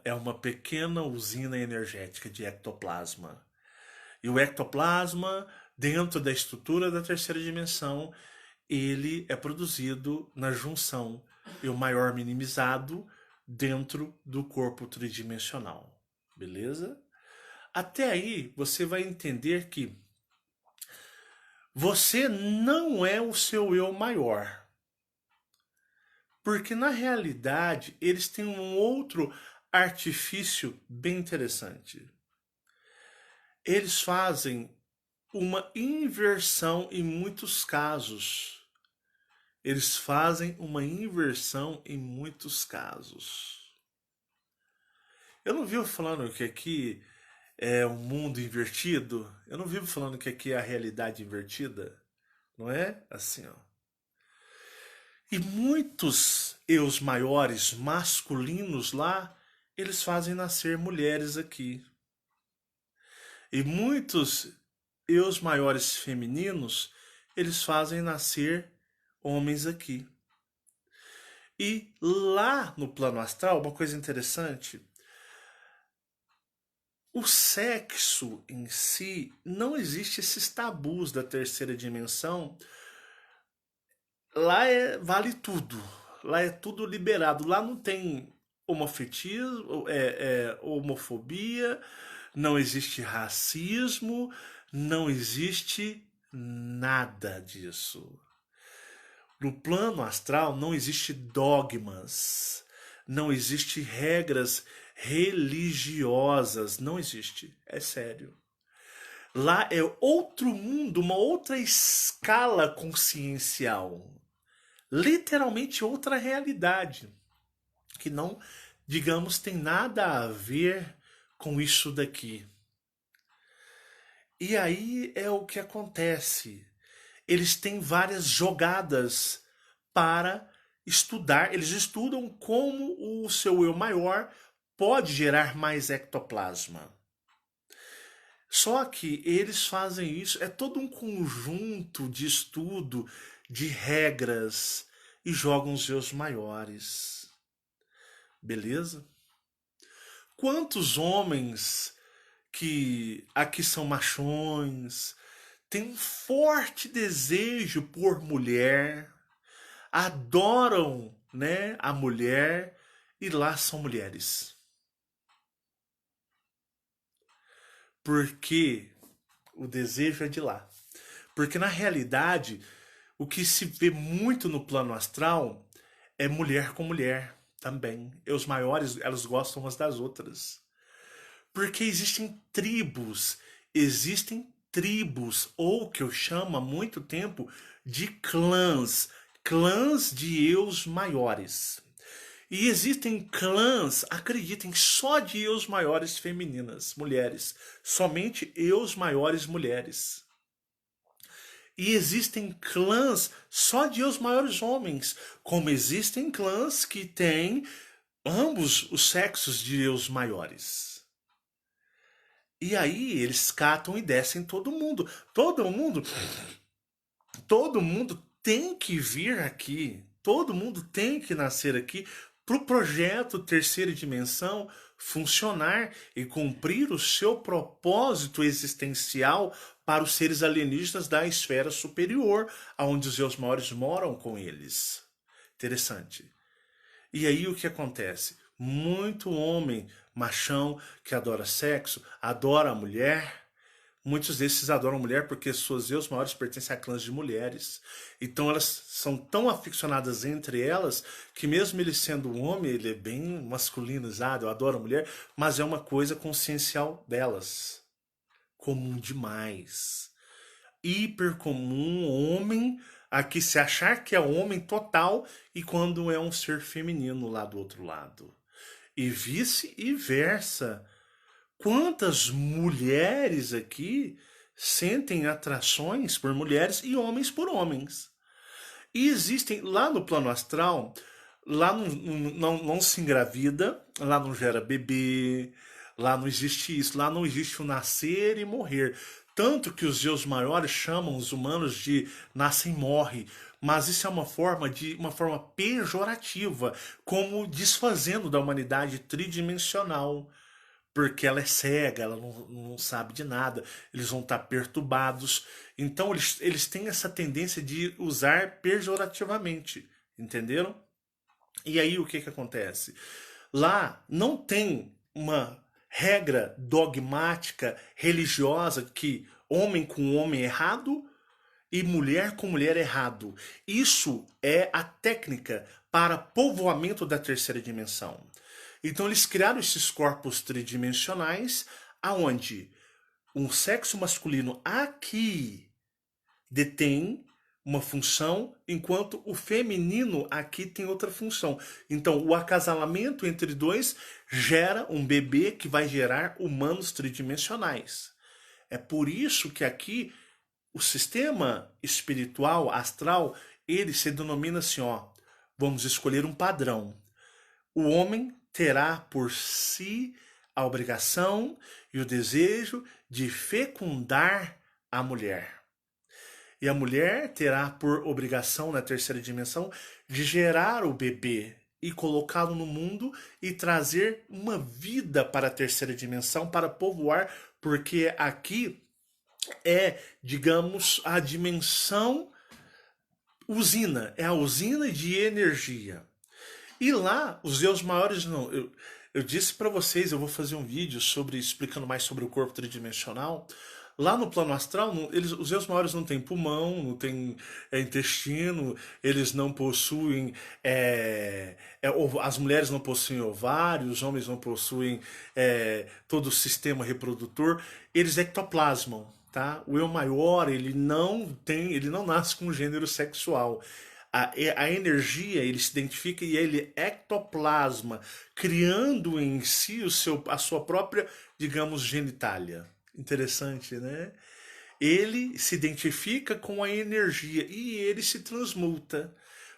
Speaker 1: É uma pequena usina energética de ectoplasma. E o ectoplasma, dentro da estrutura da terceira dimensão, ele é produzido na junção e o maior minimizado dentro do corpo tridimensional. Beleza? Até aí você vai entender que você não é o seu eu maior. Porque na realidade eles têm um outro artifício bem interessante. Eles fazem uma inversão em muitos casos. Eles fazem uma inversão em muitos casos. Eu não vivo falando que aqui é um mundo invertido. Eu não vivo falando que aqui é a realidade invertida. Não é assim, ó. E muitos eus maiores masculinos lá, eles fazem nascer mulheres aqui. E muitos eus maiores femininos, eles fazem nascer homens aqui. E lá no plano astral, uma coisa interessante, o sexo em si, não existe esses tabus da terceira dimensão. Lá vale tudo. Lá é tudo liberado. Lá não tem homofetismo, homofobia, não existe racismo, não existe nada disso. No plano astral não existe dogmas, não existe regras religiosas, não existe. É sério. Lá é outro mundo, uma outra escala consciencial. Literalmente outra realidade, que não, digamos, tem nada a ver com isso daqui. E aí é o que acontece. Eles têm várias jogadas para estudar, eles estudam como o seu eu maior pode gerar mais ectoplasma. Só que eles fazem isso, é todo um conjunto de estudo, de regras, e jogam os seus maiores. Beleza? Quantos homens que aqui são machões, têm um forte desejo por mulher, adoram, né, a mulher e lá são mulheres. Porque o desejo é de lá. Porque na realidade, o que se vê muito no plano astral é mulher com mulher também. E os maiores, elas gostam umas das outras. Porque existem tribos, ou que eu chamo há muito tempo de clãs, clãs de eus maiores. E existem clãs, acreditem, só de eus maiores femininas, mulheres. Somente eus maiores mulheres. E existem clãs só de eus maiores homens, como existem clãs que têm ambos os sexos de eus maiores. E aí eles catam e descem todo mundo. Todo mundo tem que vir aqui. Todo mundo tem que nascer aqui para o projeto Terceira Dimensão funcionar e cumprir o seu propósito existencial para os seres alienígenas da esfera superior, aonde os seus maiores moram com eles. Interessante. E aí o que acontece? Muito homem machão que adora sexo, adora a mulher. Muitos desses adoram mulher porque suas eus maiores pertencem a clãs de mulheres. Então elas são tão aficionadas entre elas que mesmo ele sendo um homem, ele é bem masculinizado, eu adoro a mulher, mas é uma coisa consciencial delas. Comum demais. Hiper comum, homem aqui se achar que é homem total e quando é um ser feminino lá do outro lado. E vice-versa. Quantas mulheres aqui sentem atrações por mulheres e homens por homens? E existem lá no plano astral, lá não se engravida, lá não gera bebê, lá não existe isso, lá não existe o nascer e morrer. Tanto que os deuses maiores chamam os humanos de nasce e morre. Mas isso é uma forma pejorativa, como desfazendo da humanidade tridimensional porque ela é cega, ela não sabe de nada, eles vão estar perturbados. Então eles têm essa tendência de usar pejorativamente, entenderam? E aí o que acontece? Lá não tem uma regra dogmática religiosa que homem com homem é errado e mulher com mulher é errado. Isso é a técnica para povoamento da terceira dimensão. Então eles criaram esses corpos tridimensionais aonde um sexo masculino aqui detém uma função, enquanto o feminino aqui tem outra função. Então, o acasalamento entre dois gera um bebê que vai gerar humanos tridimensionais. É por isso que aqui o sistema espiritual, astral, ele se denomina assim, ó, vamos escolher um padrão. O homem terá por si a obrigação e o desejo de fecundar a mulher. E a mulher terá por obrigação, na terceira dimensão, de gerar o bebê e colocá-lo no mundo e trazer uma vida para a terceira dimensão, para povoar, porque aqui é, digamos, a dimensão usina, é a usina de energia. E lá, os deuses maiores não. Eu disse para vocês, eu vou fazer um vídeo sobre explicando mais sobre o corpo tridimensional. Lá no plano astral, os deuses maiores não têm pulmão, não têm intestino, eles não possuem. As mulheres não possuem ovários, os homens não possuem todo o sistema reprodutor, eles ectoplasmam. Tá? O eu maior, ele não nasce com gênero sexual. A energia ele se identifica e ele ectoplasma, criando em si a sua própria, digamos, genitália. Interessante, né? Ele se identifica com a energia e ele se transmuta.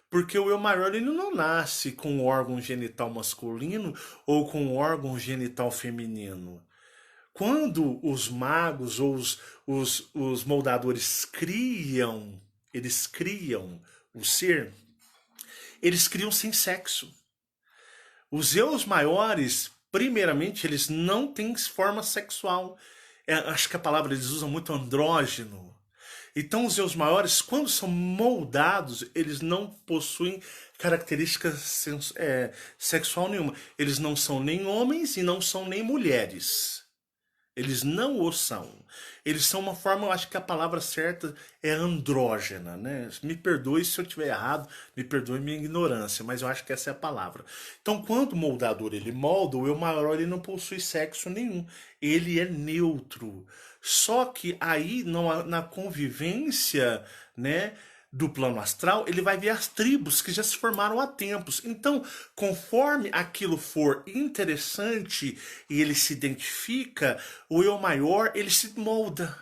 Speaker 1: Porque o eu maior ele não nasce com órgão genital masculino ou com órgão genital feminino. Quando os magos ou os moldadores eles criam o ser, eles criam sem sexo. Os eus maiores, primeiramente, eles não têm forma sexual. Acho que a palavra eles usam muito andrógeno. Então, os eus maiores, quando são moldados, eles não possuem características sexual nenhuma. Eles não são nem homens e não são nem mulheres. Eles não o são. Eles são uma forma, eu acho que a palavra certa é andrógena, né? Me perdoe se eu estiver errado, me perdoe minha ignorância, mas eu acho que essa é a palavra. Então, quando o moldador ele molda, o eu maior ele não possui sexo nenhum. Ele é neutro. Só que aí, na convivência, né, do plano astral, ele vai ver as tribos que já se formaram há tempos. Então, conforme aquilo for interessante e ele se identifica, o eu maior, ele se molda.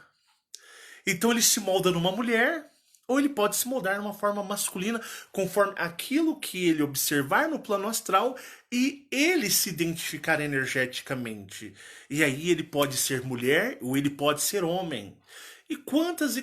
Speaker 1: Então, ele se molda numa mulher, ou ele pode se moldar numa forma masculina, conforme aquilo que ele observar no plano astral e ele se identificar energeticamente. E aí ele pode ser mulher ou ele pode ser homem. E quantas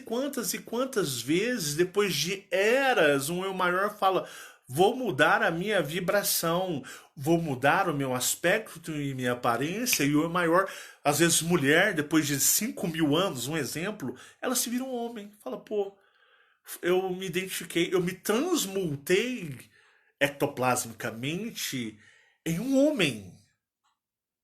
Speaker 1: vezes, depois de eras, um eu maior fala: vou mudar a minha vibração, vou mudar o meu aspecto e minha aparência, e o eu maior, às vezes mulher, depois de 5.000 anos, um exemplo, ela se vira um homem. Fala, pô, eu me identifiquei, eu me transmutei ectoplasmicamente em um homem.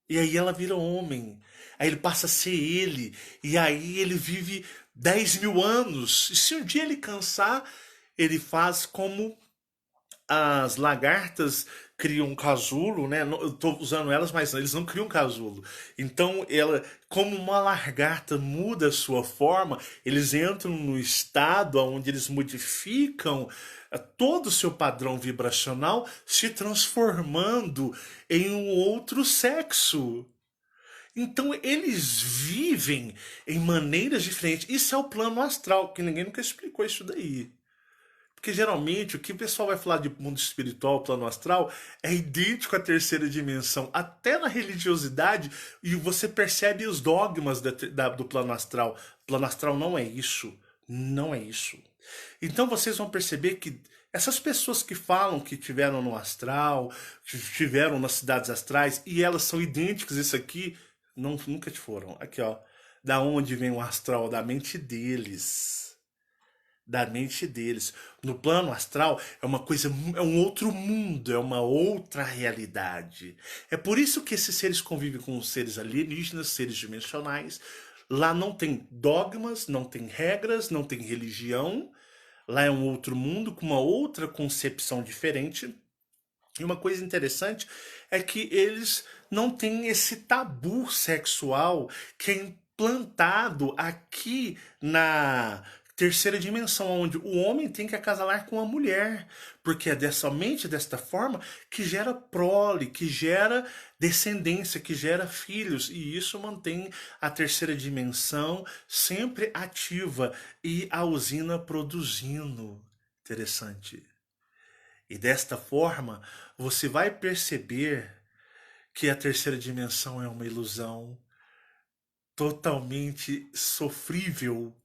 Speaker 1: E aí ela vira homem. Aí ele passa a ser ele. E aí ele vive 10.000 anos. E se um dia ele cansar, ele faz como as lagartas criam um casulo, né? Eu tô usando elas, mas eles não criam um casulo. Então, ela, como uma lagarta muda a sua forma, eles entram no estado onde eles modificam todo o seu padrão vibracional, se transformando em um outro sexo. Então eles vivem em maneiras diferentes. Isso é o plano astral, que ninguém nunca explicou isso daí. Porque geralmente o que o pessoal vai falar de mundo espiritual, plano astral, é idêntico à terceira dimensão. Até na religiosidade, e você percebe os dogmas do plano astral. Plano astral não é isso. Não é isso. Então vocês vão perceber que essas pessoas que falam que tiveram no astral, que tiveram nas cidades astrais, e elas são idênticas, isso aqui, não, nunca foram. Aqui, ó. Da onde vem o astral? Da mente deles. Da mente deles. No plano astral é uma coisa, é um outro mundo, é uma outra realidade. É por isso que esses seres convivem com os seres alienígenas, seres dimensionais. Lá não tem dogmas, não tem regras, não tem religião. Lá é um outro mundo com uma outra concepção diferente. E uma coisa interessante é que eles não têm esse tabu sexual que é implantado aqui na terceira dimensão, onde o homem tem que acasalar com a mulher, porque é somente desta forma que gera prole, que gera descendência, que gera filhos, e isso mantém a terceira dimensão sempre ativa e a usina produzindo. Interessante. E desta forma, você vai perceber que a terceira dimensão é uma ilusão totalmente sofrível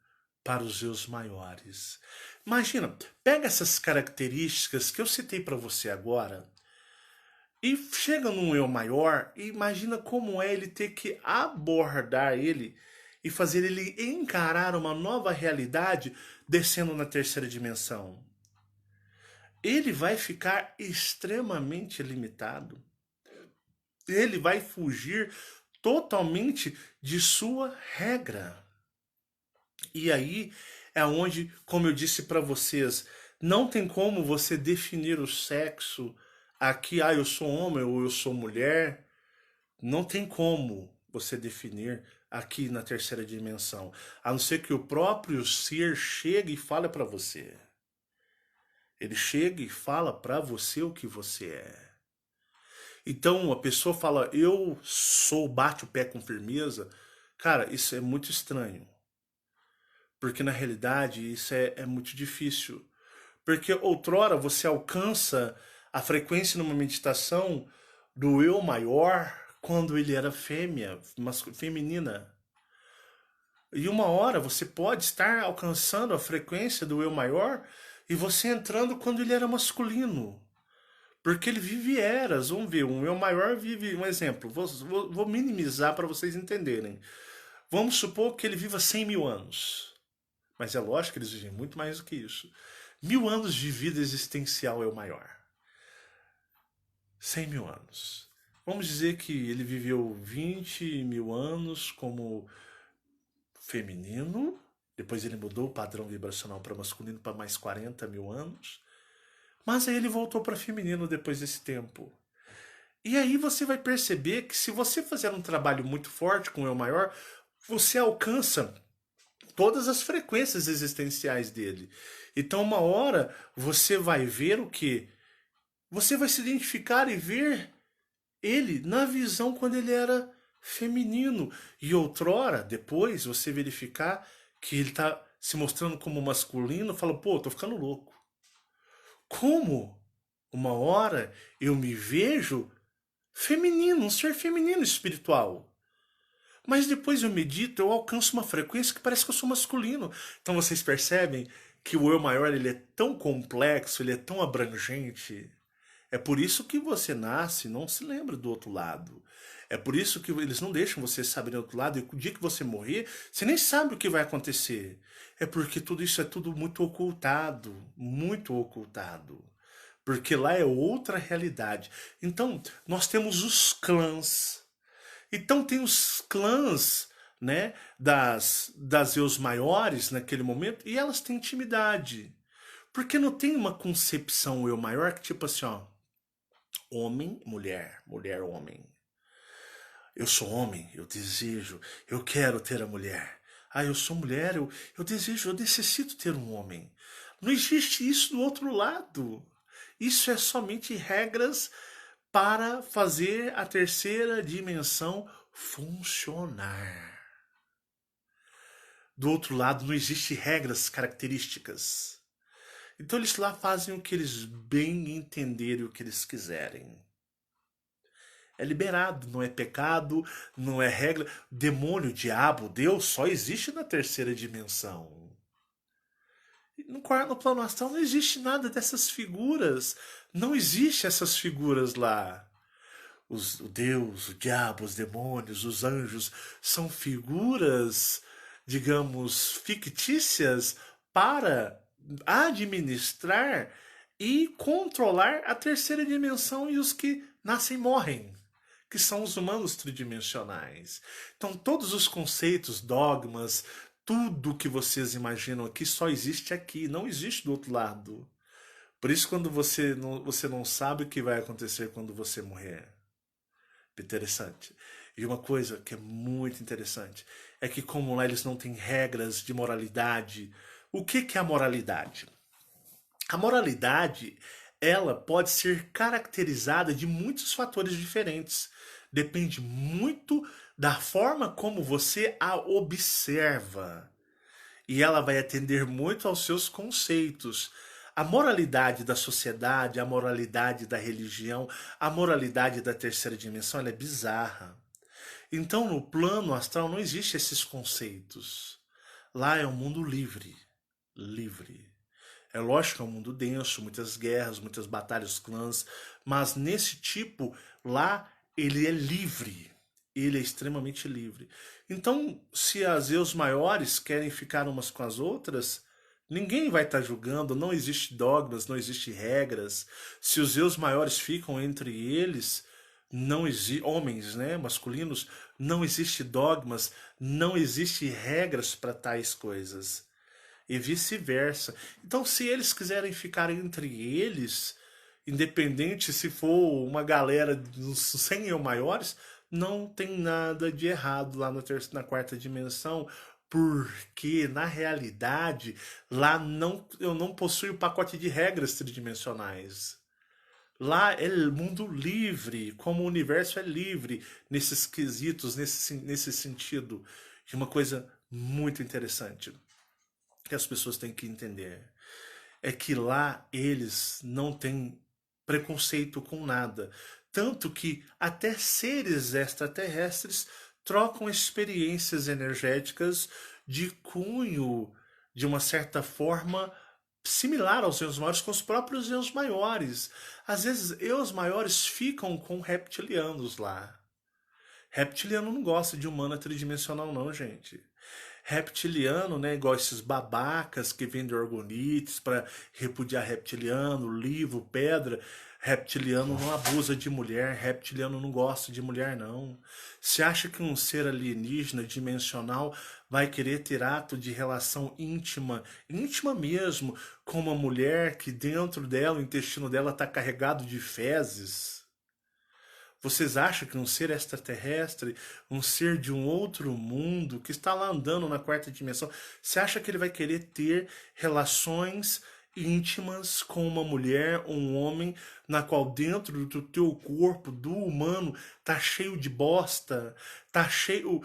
Speaker 1: para os seus maiores. Imagina, pega essas características que eu citei para você agora e chega num eu maior e imagina como é ele ter que abordar ele e fazer ele encarar uma nova realidade descendo na terceira dimensão. Ele vai ficar extremamente limitado. Ele vai fugir totalmente de sua regra. E aí é onde, como eu disse para vocês, não tem como você definir o sexo aqui, eu sou homem ou eu sou mulher. Não tem como você definir aqui na terceira dimensão, a não ser que o próprio ser chegue e fale para você. Ele chega e fala para você o que você é. Então a pessoa fala, eu sou, bate o pé com firmeza. Cara, isso é muito estranho. Porque na realidade isso é muito difícil. Porque outrora você alcança a frequência numa meditação do eu maior quando ele era fêmea, feminina. E uma hora você pode estar alcançando a frequência do eu maior e você entrando quando ele era masculino. Porque ele vive eras. Vamos ver, um eu maior vive. Um exemplo, vou minimizar para vocês entenderem. Vamos supor que ele viva 100 mil anos. Mas é lógico que eles vivem muito mais do que isso. 1000 anos de vida existencial é o maior. 100 mil anos. Vamos dizer que ele viveu 20 mil anos como feminino, depois ele mudou o padrão vibracional para masculino para mais 40 mil anos, mas aí ele voltou para feminino depois desse tempo. E aí você vai perceber que se você fizer um trabalho muito forte com o eu maior, você alcança todas as frequências existenciais dele. Então uma hora você vai ver o que? Você vai se identificar e ver ele na visão quando ele era feminino. E outrora, depois, você verificar que ele está se mostrando como masculino, fala, pô, tô ficando louco. Como? Uma hora eu me vejo feminino, um ser feminino espiritual. Mas depois eu medito, eu alcanço uma frequência que parece que eu sou masculino. Então vocês percebem que o eu maior ele é tão complexo, ele é tão abrangente. É por isso que você nasce e não se lembra do outro lado. É por isso que eles não deixam você saber do outro lado. E o dia que você morrer, você nem sabe o que vai acontecer. É porque tudo isso é tudo muito ocultado. Muito ocultado. Porque lá é outra realidade. Então, nós temos os clãs. Então tem os clãs, né, das eus maiores naquele momento, e elas têm intimidade. Porque não tem uma concepção eu maior que tipo assim, ó, homem, mulher, mulher, homem. Eu sou homem, eu desejo, eu quero ter a mulher. Ah, eu sou mulher, eu desejo, eu necessito ter um homem. Não existe isso do outro lado. Isso é somente regras para fazer a terceira dimensão funcionar. Do outro lado não existe regras características. Então eles lá fazem o que eles bem entenderem, o que eles quiserem. É liberado, não é pecado, não é regra. Demônio, diabo, Deus só existe na terceira dimensão. No plano astral não existe nada dessas figuras. Não existe essas figuras lá. O Deus, o diabo, os demônios, os anjos são figuras, digamos, fictícias para administrar e controlar a terceira dimensão e os que nascem e morrem, que são os humanos tridimensionais. Então, todos os conceitos, dogmas, tudo que vocês imaginam aqui só existe aqui, não existe do outro lado. Por isso, quando você não sabe o que vai acontecer quando você morrer. Interessante. E uma coisa que é muito interessante é que, como lá eles não têm regras de moralidade, o que é a moralidade? A moralidade, ela pode ser caracterizada de muitos fatores diferentes. Depende muito da forma como você a observa. E ela vai atender muito aos seus conceitos. A moralidade da sociedade, a moralidade da religião, a moralidade da terceira dimensão, ela é bizarra. Então, no plano astral não existe esses conceitos. Lá é um mundo livre. Livre. É lógico que é um mundo denso, muitas guerras, muitas batalhas, clãs, mas nesse tipo, lá ele é livre. Ele é extremamente livre. Então, se as eus maiores querem ficar umas com as outras, ninguém vai estar julgando, não existe dogmas, não existe regras. Se os eus maiores ficam entre eles, não existe homens, né, masculinos, não existe dogmas, não existe regras para tais coisas e vice-versa. Então, se eles quiserem ficar entre eles, independente se for uma galera dos 100 eu maiores, não tem nada de errado lá na quarta dimensão, porque na realidade lá não eu não possuo o pacote de regras tridimensionais. Lá é mundo livre, como o universo é livre nesses quesitos, nesse sentido. E uma coisa muito interessante que as pessoas têm que entender é que lá eles não têm preconceito com nada. Tanto que até seres extraterrestres trocam experiências energéticas de cunho, de uma certa forma, similar aos eus maiores, com os próprios eus maiores. Às vezes, eus maiores ficam com reptilianos lá. Reptiliano não gosta de humana tridimensional, não, gente. Reptiliano, né, igual esses babacas que vendem orgonites para repudiar reptiliano, livro, pedra. Reptiliano não abusa de mulher, reptiliano não gosta de mulher, não. Você acha que um ser alienígena dimensional vai querer ter ato de relação íntima, íntima mesmo, com uma mulher que dentro dela, o intestino dela está carregado de fezes? Vocês acham que um ser extraterrestre, um ser de um outro mundo, que está lá andando na quarta dimensão, você acha que ele vai querer ter relações íntimas com uma mulher, um homem, na qual dentro do teu corpo, do humano, tá cheio de bosta, tá cheio,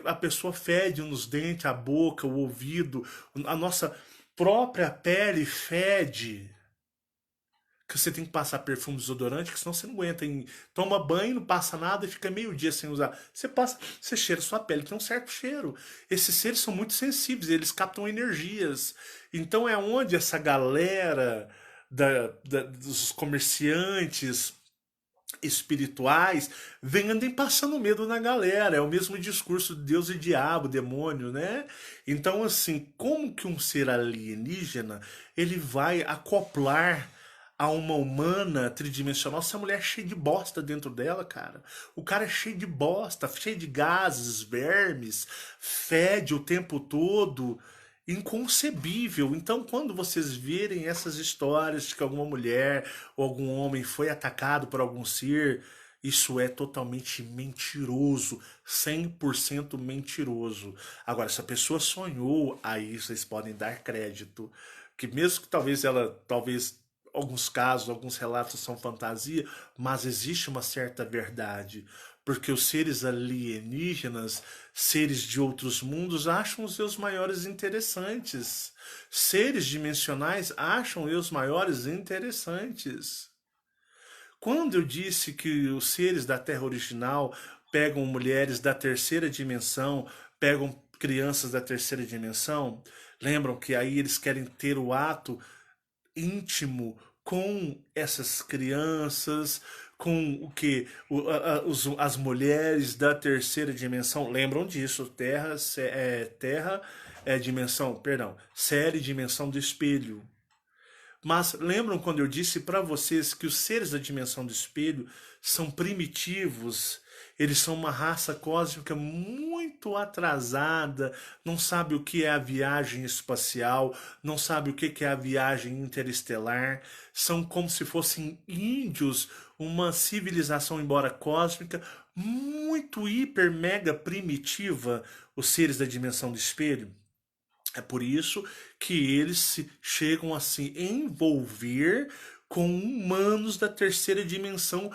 Speaker 1: a pessoa fede nos dentes, a boca, o ouvido, a nossa própria pele fede, que você tem que passar perfume desodorante, que senão você não aguenta. Toma banho, não passa nada e fica meio dia sem usar. Você passa, você cheira sua pele, tem um certo cheiro. Esses seres são muito sensíveis, eles captam energias. Então é onde essa galera dos comerciantes espirituais andem passando medo na galera. É o mesmo discurso de Deus e diabo, demônio, né? Então, assim, como que um ser alienígena ele vai acoplar a uma humana tridimensional se a mulher é cheia de bosta dentro dela, cara? O cara é cheio de bosta, cheio de gases, vermes, fede o tempo todo. Inconcebível. Então, quando vocês virem essas histórias de que alguma mulher ou algum homem foi atacado por algum ser, isso é totalmente mentiroso, 100% mentiroso. Agora, se a pessoa sonhou, aí vocês podem dar crédito, que mesmo que talvez alguns casos, alguns relatos são fantasia, mas existe uma certa verdade, porque os seres alienígenas, seres de outros mundos, acham os seus maiores interessantes. Seres dimensionais acham os maiores interessantes. Quando eu disse que os seres da Terra original pegam mulheres da terceira dimensão, pegam crianças da terceira dimensão, lembram que aí eles querem ter o ato íntimo com essas crianças, com o que as mulheres da terceira dimensão lembram disso. Terra é dimensão, perdão, série dimensão do espelho. Mas lembram quando eu disse para vocês que os seres da dimensão do espelho são primitivos? Eles são uma raça cósmica muito atrasada, não sabe o que é a viagem espacial, não sabe o que é a viagem interestelar, são como se fossem índios, uma civilização, embora cósmica, muito hiper mega primitiva, os seres da dimensão do espelho. É por isso que eles se chegam a se envolver com humanos da terceira dimensão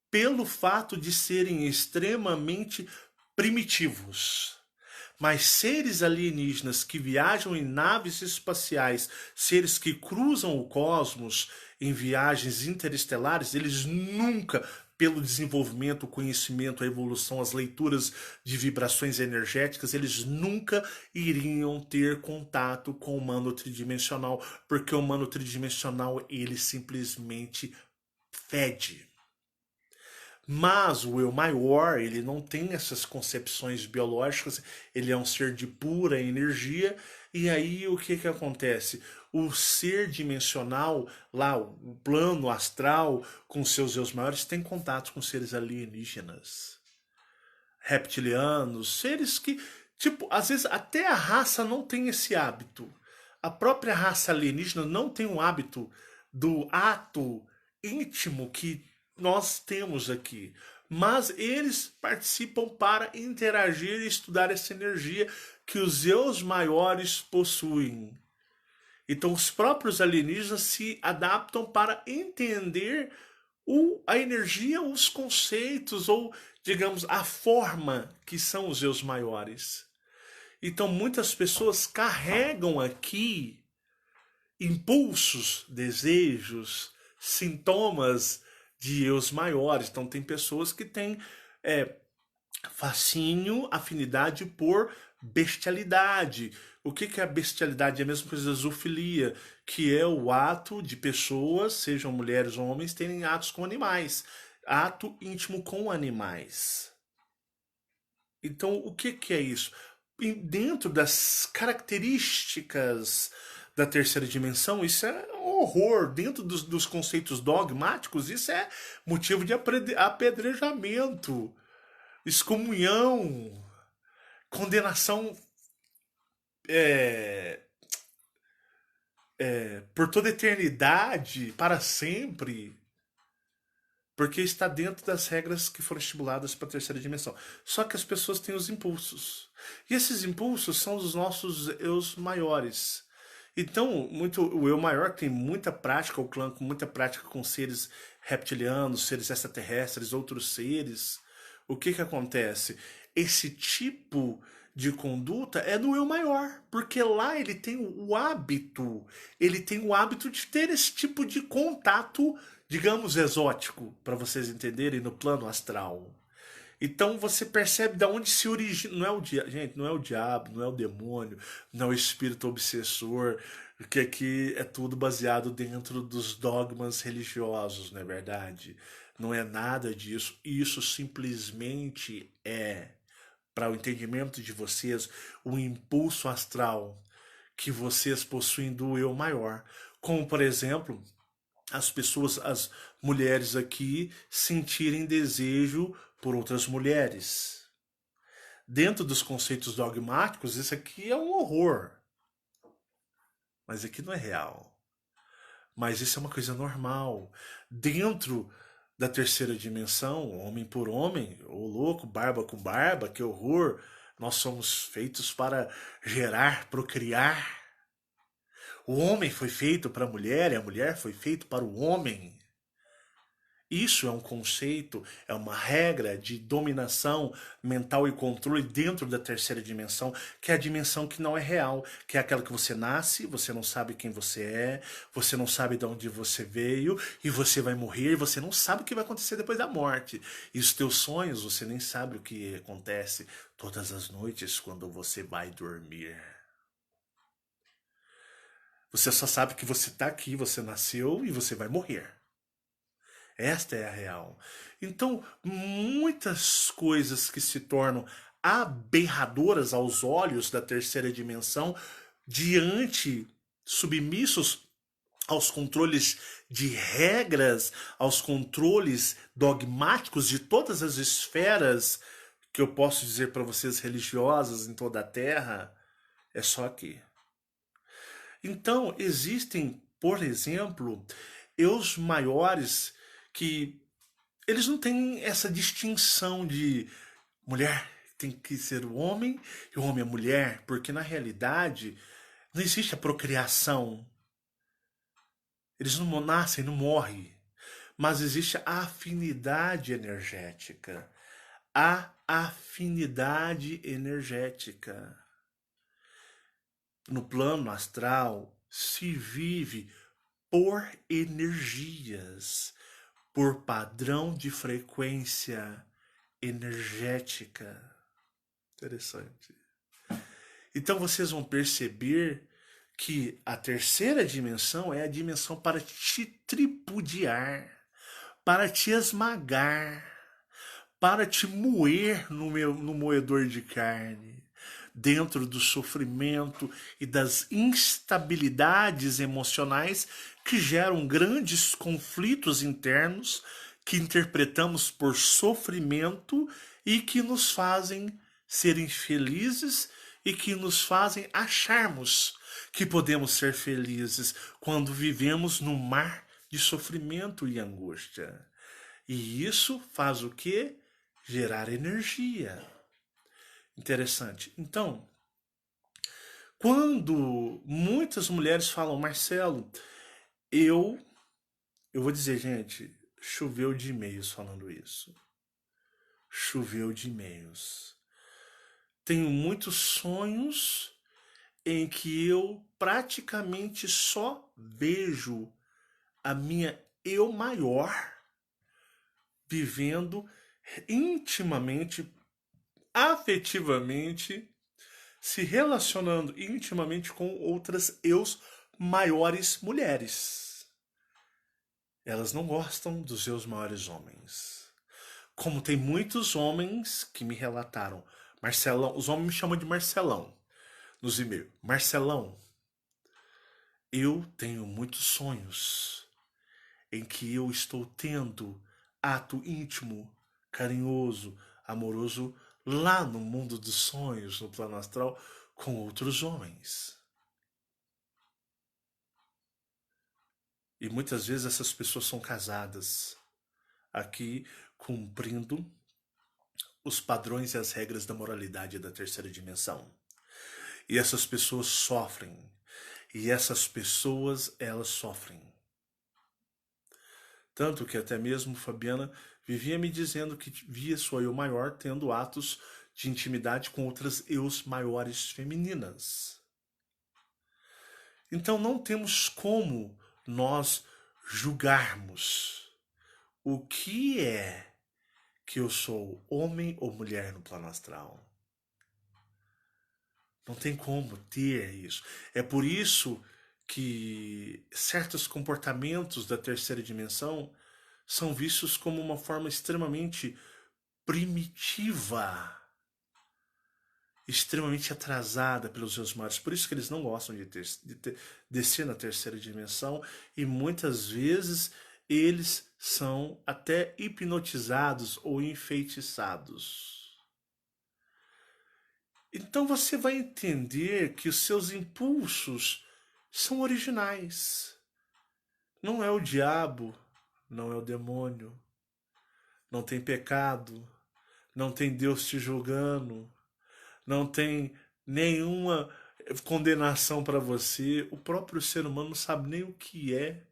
Speaker 1: pelo fato de serem extremamente primitivos. Mas seres alienígenas que viajam em naves espaciais, seres que cruzam o cosmos em viagens interestelares, eles nunca, pelo desenvolvimento, o conhecimento, a evolução, as leituras de vibrações energéticas, eles nunca iriam ter contato com o humano tridimensional, porque o humano tridimensional ele simplesmente fede. Mas o eu maior, ele não tem essas concepções biológicas, ele é um ser de pura energia, e aí o que que acontece? O ser dimensional, lá, o plano astral, com seus eus maiores, tem contato com seres alienígenas, reptilianos, seres que, tipo, às vezes até a raça não tem esse hábito. A própria raça alienígena não tem um hábito do ato íntimo que nós temos aqui. Mas eles participam para interagir e estudar essa energia que os eus maiores possuem. Então, os próprios alienígenas se adaptam para entender a energia, os conceitos, ou, digamos, a forma que são os eus maiores. Então, muitas pessoas carregam aqui impulsos, desejos, sintomas de eus maiores. Então tem pessoas que têm é, fascínio, afinidade por bestialidade. O que que é a bestialidade? É a mesma coisa da zoofilia, que é o ato de pessoas, sejam mulheres ou homens, terem atos com animais. Ato íntimo com animais. Então, o que que é isso? Dentro das características da terceira dimensão, isso é um horror. Dentro dos conceitos dogmáticos, isso é motivo de apedrejamento, excomunhão, condenação é, por toda eternidade, para sempre, porque está dentro das regras que foram estipuladas para a terceira dimensão. Só que as pessoas têm os impulsos. E esses impulsos são os nossos eus maiores. Então, o eu maior tem muita prática, o clã com muita prática com seres reptilianos, seres extraterrestres, outros seres. O que que acontece? Esse tipo de conduta é no eu maior, porque lá ele tem o hábito de ter esse tipo de contato, digamos, exótico, para vocês entenderem, no plano astral. Então você percebe da onde se origina. Não é o gente, não é o diabo, não é o demônio, não é o espírito obsessor, que aqui é tudo baseado dentro dos dogmas religiosos, não é verdade? Não é nada disso. Isso simplesmente é, para o entendimento de vocês, o impulso astral que vocês possuem do eu maior. Como, por exemplo, as pessoas, as mulheres aqui sentirem desejo por outras mulheres. Dentro dos conceitos dogmáticos, isso aqui é um horror. Mas aqui não é real. Mas isso é uma coisa normal. Dentro da terceira dimensão, homem por homem, ô louco, barba com barba, que horror. Nós somos feitos para gerar, procriar. O homem foi feito para a mulher e a mulher foi feita para o homem. Isso é um conceito, é uma regra de dominação mental e controle dentro da terceira dimensão, que é a dimensão que não é real, que é aquela que você nasce, você não sabe quem você não sabe de onde você veio, e você vai morrer, e você não sabe o que vai acontecer depois da morte. E os teus sonhos, você nem sabe o que acontece todas as noites quando você vai dormir. Você só sabe que você está aqui, você nasceu e você vai morrer. Esta é a real. Então, muitas coisas que se tornam aberradoras aos olhos da terceira dimensão, diante, submissos aos controles de regras, aos controles dogmáticos de todas as esferas que eu posso dizer para vocês religiosas em toda a Terra, é só aqui. Então, existem, por exemplo, eus maiores que eles não têm essa distinção de mulher tem que ser o homem e o homem é mulher, porque na realidade não existe a procriação. Eles não nascem, não morrem, mas existe a afinidade energética. A afinidade energética. No plano astral se vive por energias, por padrão de frequência energética. Interessante. Então vocês vão perceber que a terceira dimensão é a dimensão para te tripudiar, para te esmagar, para te moer no moedor de carne, dentro do sofrimento e das instabilidades emocionais que geram grandes conflitos internos que interpretamos por sofrimento e que nos fazem ser infelizes e que nos fazem acharmos que podemos ser felizes quando vivemos no mar de sofrimento e angústia. E isso faz o quê? Gerar energia. Interessante. Então, quando muitas mulheres falam, Marcelo, eu, eu vou dizer, gente, choveu de e-mails falando isso. Choveu de e-mails. Tenho muitos sonhos em que eu praticamente só vejo a minha eu maior vivendo intimamente, afetivamente, se relacionando intimamente com outras eus maiores mulheres. Elas não gostam dos eus maiores homens. Como tem muitos homens que me relataram, Marcelão, os homens me chamam de Marcelão nos e-mails. Marcelão, eu tenho muitos sonhos em que eu estou tendo ato íntimo, carinhoso, amoroso lá no mundo dos sonhos, no plano astral, com outros homens. E muitas vezes essas pessoas são casadas, aqui cumprindo os padrões e as regras da moralidade da terceira dimensão. E essas pessoas sofrem. E essas pessoas, elas sofrem. Tanto que até mesmo Fabiana vivia me dizendo que via sua eu maior tendo atos de intimidade com outras eus maiores femininas. Então não temos como nós julgarmos o que é que eu sou homem ou mulher no plano astral. Não tem como ter isso. É por isso que certos comportamentos da terceira dimensão são vistos como uma forma extremamente primitiva, extremamente atrasada pelos seus maiores. Por isso que eles não gostam de descer na terceira dimensão e muitas vezes eles são até hipnotizados ou enfeitiçados. Então você vai entender que os seus impulsos são originais. Não é o diabo, não é o demônio, não tem pecado, não tem Deus te julgando, não tem nenhuma condenação para você. O próprio ser humano não sabe nem o que é.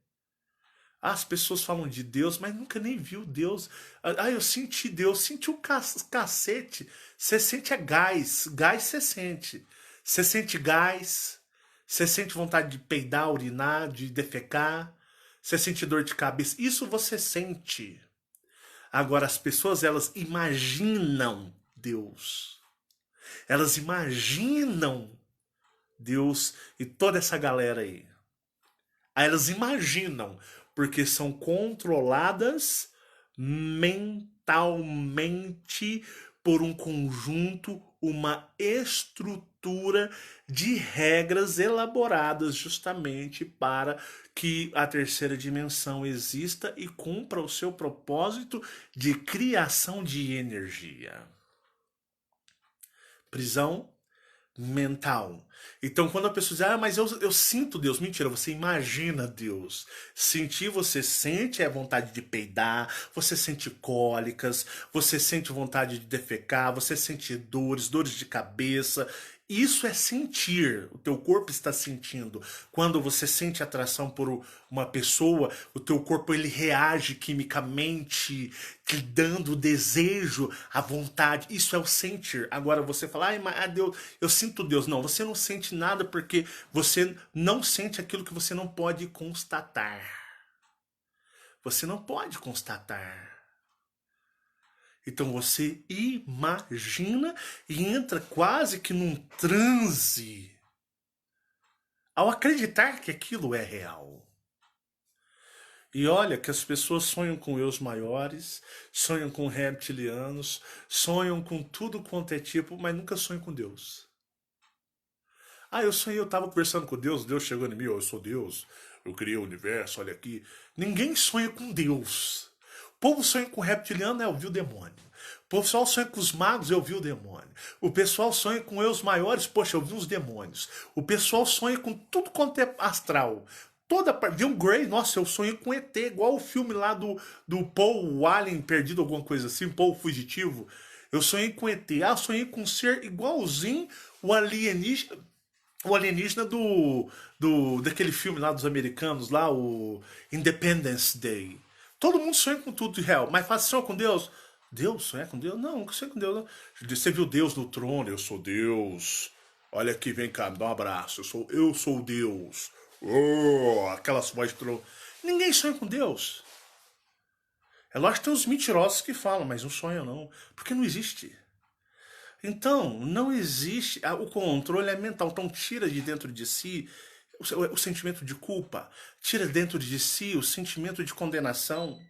Speaker 1: As pessoas falam de Deus, mas nunca nem viu Deus. Eu senti Deus, senti o cacete. Você sente gás, gás você sente. Você sente gás, você sente vontade de peidar, urinar, de defecar, você sente dor de cabeça. Isso você sente. Agora as pessoas, elas imaginam Deus. Elas imaginam Deus e toda essa galera aí. Aí elas imaginam, porque são controladas mentalmente por um conjunto, uma estrutura de regras elaboradas justamente para que a terceira dimensão exista e cumpra o seu propósito de criação de energia. Prisão mental. Então, quando a pessoa diz, mas eu sinto Deus. Mentira, você imagina Deus. Sentir, você sente a vontade de peidar, você sente cólicas, você sente vontade de defecar, você sente dores, dores de cabeça. Isso é sentir, o teu corpo está sentindo. Quando você sente atração por uma pessoa, o teu corpo ele reage quimicamente, te dando o desejo, a vontade. Isso é o sentir. Agora você fala, mas Deus, eu sinto Deus. Não, você não sente nada porque você não sente aquilo que você não pode constatar. Você não pode constatar. Então você imagina e entra quase que num transe ao acreditar que aquilo é real. E olha que as pessoas sonham com eus maiores, sonham com reptilianos, sonham com tudo quanto é tipo, mas nunca sonham com Deus. Eu sonhei, eu estava conversando com Deus, Deus chegou em mim, eu sou Deus, eu criei o universo, olha aqui. Ninguém sonha com Deus. O povo sonha com reptiliano, eu vi o demônio. O pessoal sonha com os magos, eu vi o demônio. O pessoal sonha com eus maiores, poxa, eu vi os demônios. O pessoal sonha com tudo quanto é astral. Vi um Grey, nossa, eu sonhei com ET, igual o filme lá do Paul, o Alien perdido, alguma coisa assim, Paul Fugitivo. Eu sonhei com ET. Eu sonhei com um ser igualzinho o alienígena daquele filme lá dos americanos, lá, o Independence Day. Todo mundo sonha com tudo de real, mas faz sonho com Deus. Deus? Sonha com Deus? Não, nunca sonhei com Deus. Não. Você viu Deus no trono? Eu sou Deus. Olha aqui, vem cá, me dá um abraço. Eu sou Deus. Oh, aquelas vozes de trono. Ninguém sonha com Deus. É lógico que tem os mentirosos que falam, mas não sonha não, porque não existe. Então, não existe. O controle é mental. Então, tira de dentro de si o sentimento de culpa, tira dentro de si o sentimento de condenação.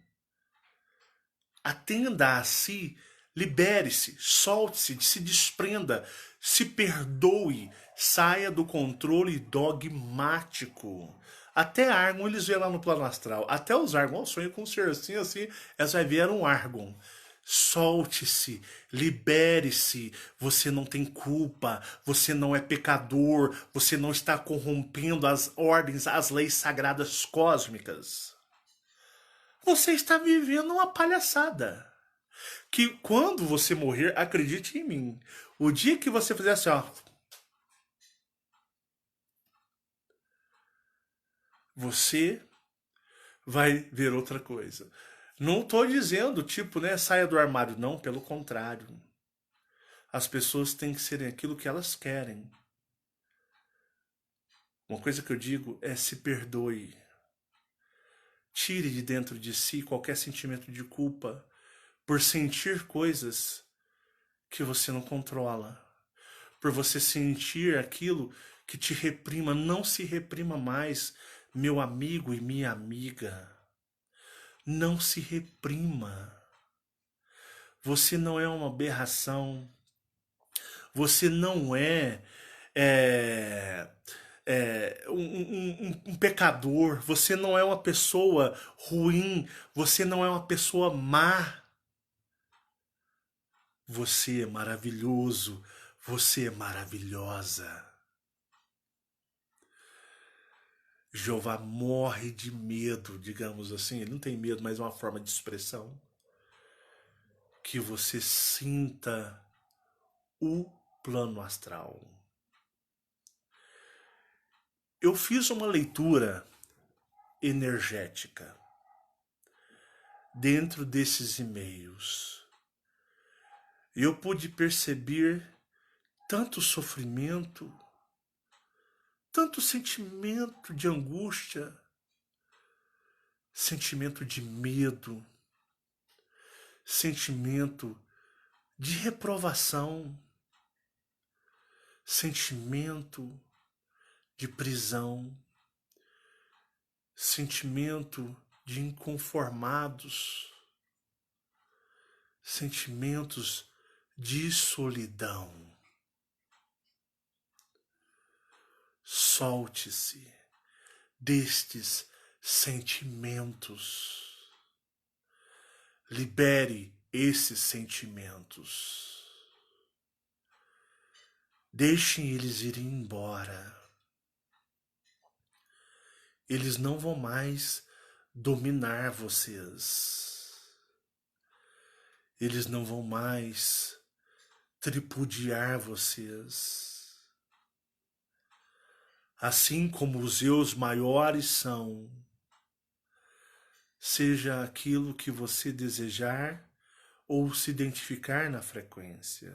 Speaker 1: Atenda a si, libere-se, solte-se, se desprenda, se perdoe, saia do controle dogmático. Até Argon eles vêem lá no plano astral. Até os Argon, eu sonho com um ser assim, eles vai ver um Argon. Solte-se, libere-se. Você não tem culpa, você não é pecador, você não está corrompendo as ordens, as leis sagradas cósmicas. Você está vivendo uma palhaçada. Que quando você morrer, acredite em mim, o dia que você fizer assim, ó, você vai ver outra coisa. Não estou dizendo, tipo, né, saia do armário. Não, pelo contrário. As pessoas têm que serem aquilo que elas querem. Uma coisa que eu digo é se perdoe. Tire de dentro de si qualquer sentimento de culpa por sentir coisas que você não controla. Por você sentir aquilo que te reprima. Não se reprima mais, meu amigo e minha amiga. Não se reprima. Você não é uma aberração. Você não é, um pecador. Você não é uma pessoa ruim. Você não é uma pessoa má. Você é maravilhoso. Você é maravilhosa. Jeová morre de medo, digamos assim. Ele não tem medo, mas é uma forma de expressão. Que você sinta o plano astral. Eu fiz uma leitura energética dentro desses e-mails. E eu pude perceber tanto sofrimento, tanto sentimento de angústia, sentimento de medo, sentimento de reprovação, sentimento de prisão, sentimento de inconformados, sentimentos de solidão. Solte-se destes sentimentos. Libere esses sentimentos. Deixem eles irem embora. Eles não vão mais dominar vocês. Eles não vão mais tripudiar vocês. Assim como os eus maiores são, seja aquilo que você desejar ou se identificar na frequência.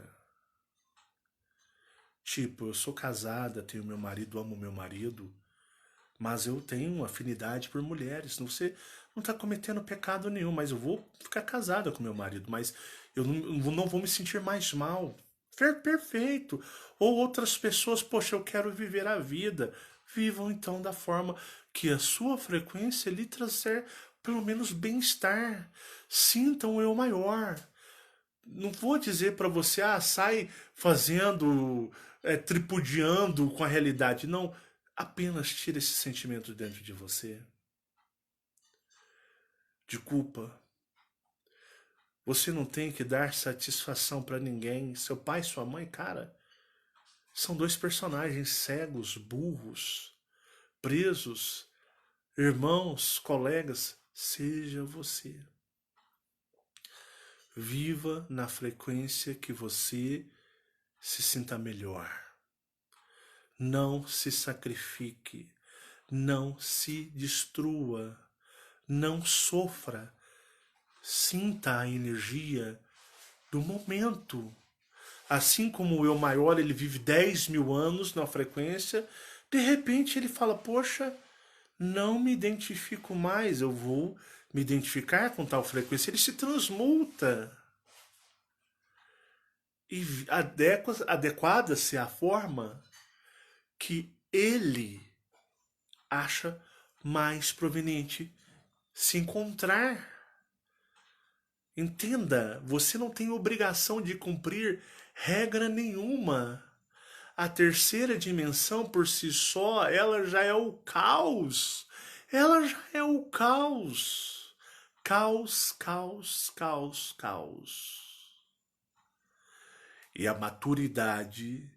Speaker 1: Tipo, eu sou casada, tenho meu marido, amo meu marido, mas eu tenho uma afinidade por mulheres. Você não está cometendo pecado nenhum, mas eu vou ficar casada com meu marido, mas eu não vou me sentir mais mal. Perfeito. Ou outras pessoas, poxa, eu quero viver a vida. Vivam então da forma que a sua frequência lhe trazer pelo menos bem-estar. Sintam o eu maior. Não vou dizer para você, sai fazendo, tripudiando com a realidade. Não, apenas tira esse sentimento dentro de você. De culpa. Você não tem que dar satisfação para ninguém. Seu pai e sua mãe, cara, são dois personagens cegos, burros, presos, irmãos, colegas. Seja você. Viva na frequência que você se sinta melhor. Não se sacrifique. Não se destrua. Não sofra. Sinta a energia do momento. Assim como o eu maior, ele vive 10.000 anos na frequência, de repente ele fala, poxa, não me identifico mais, eu vou me identificar com tal frequência, ele se transmuta e adequada-se à forma que ele acha mais proveniente se encontrar. Entenda, você não tem obrigação de cumprir regra nenhuma. A terceira dimensão por si só, ela já é o caos. Ela já é o caos. Caos, caos, caos, caos. E a maturidade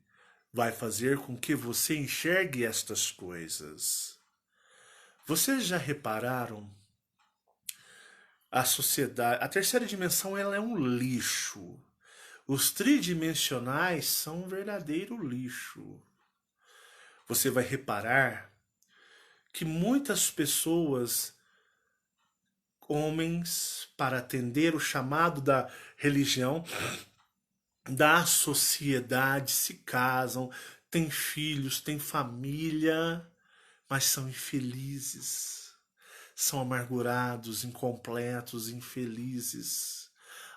Speaker 1: vai fazer com que você enxergue estas coisas. Vocês já repararam? A sociedade, a terceira dimensão, ela é um lixo. Os tridimensionais são um verdadeiro lixo. Você vai reparar que muitas pessoas, homens, para atender o chamado da religião, da sociedade, se casam, têm filhos, têm família, mas são infelizes. São amargurados, incompletos, infelizes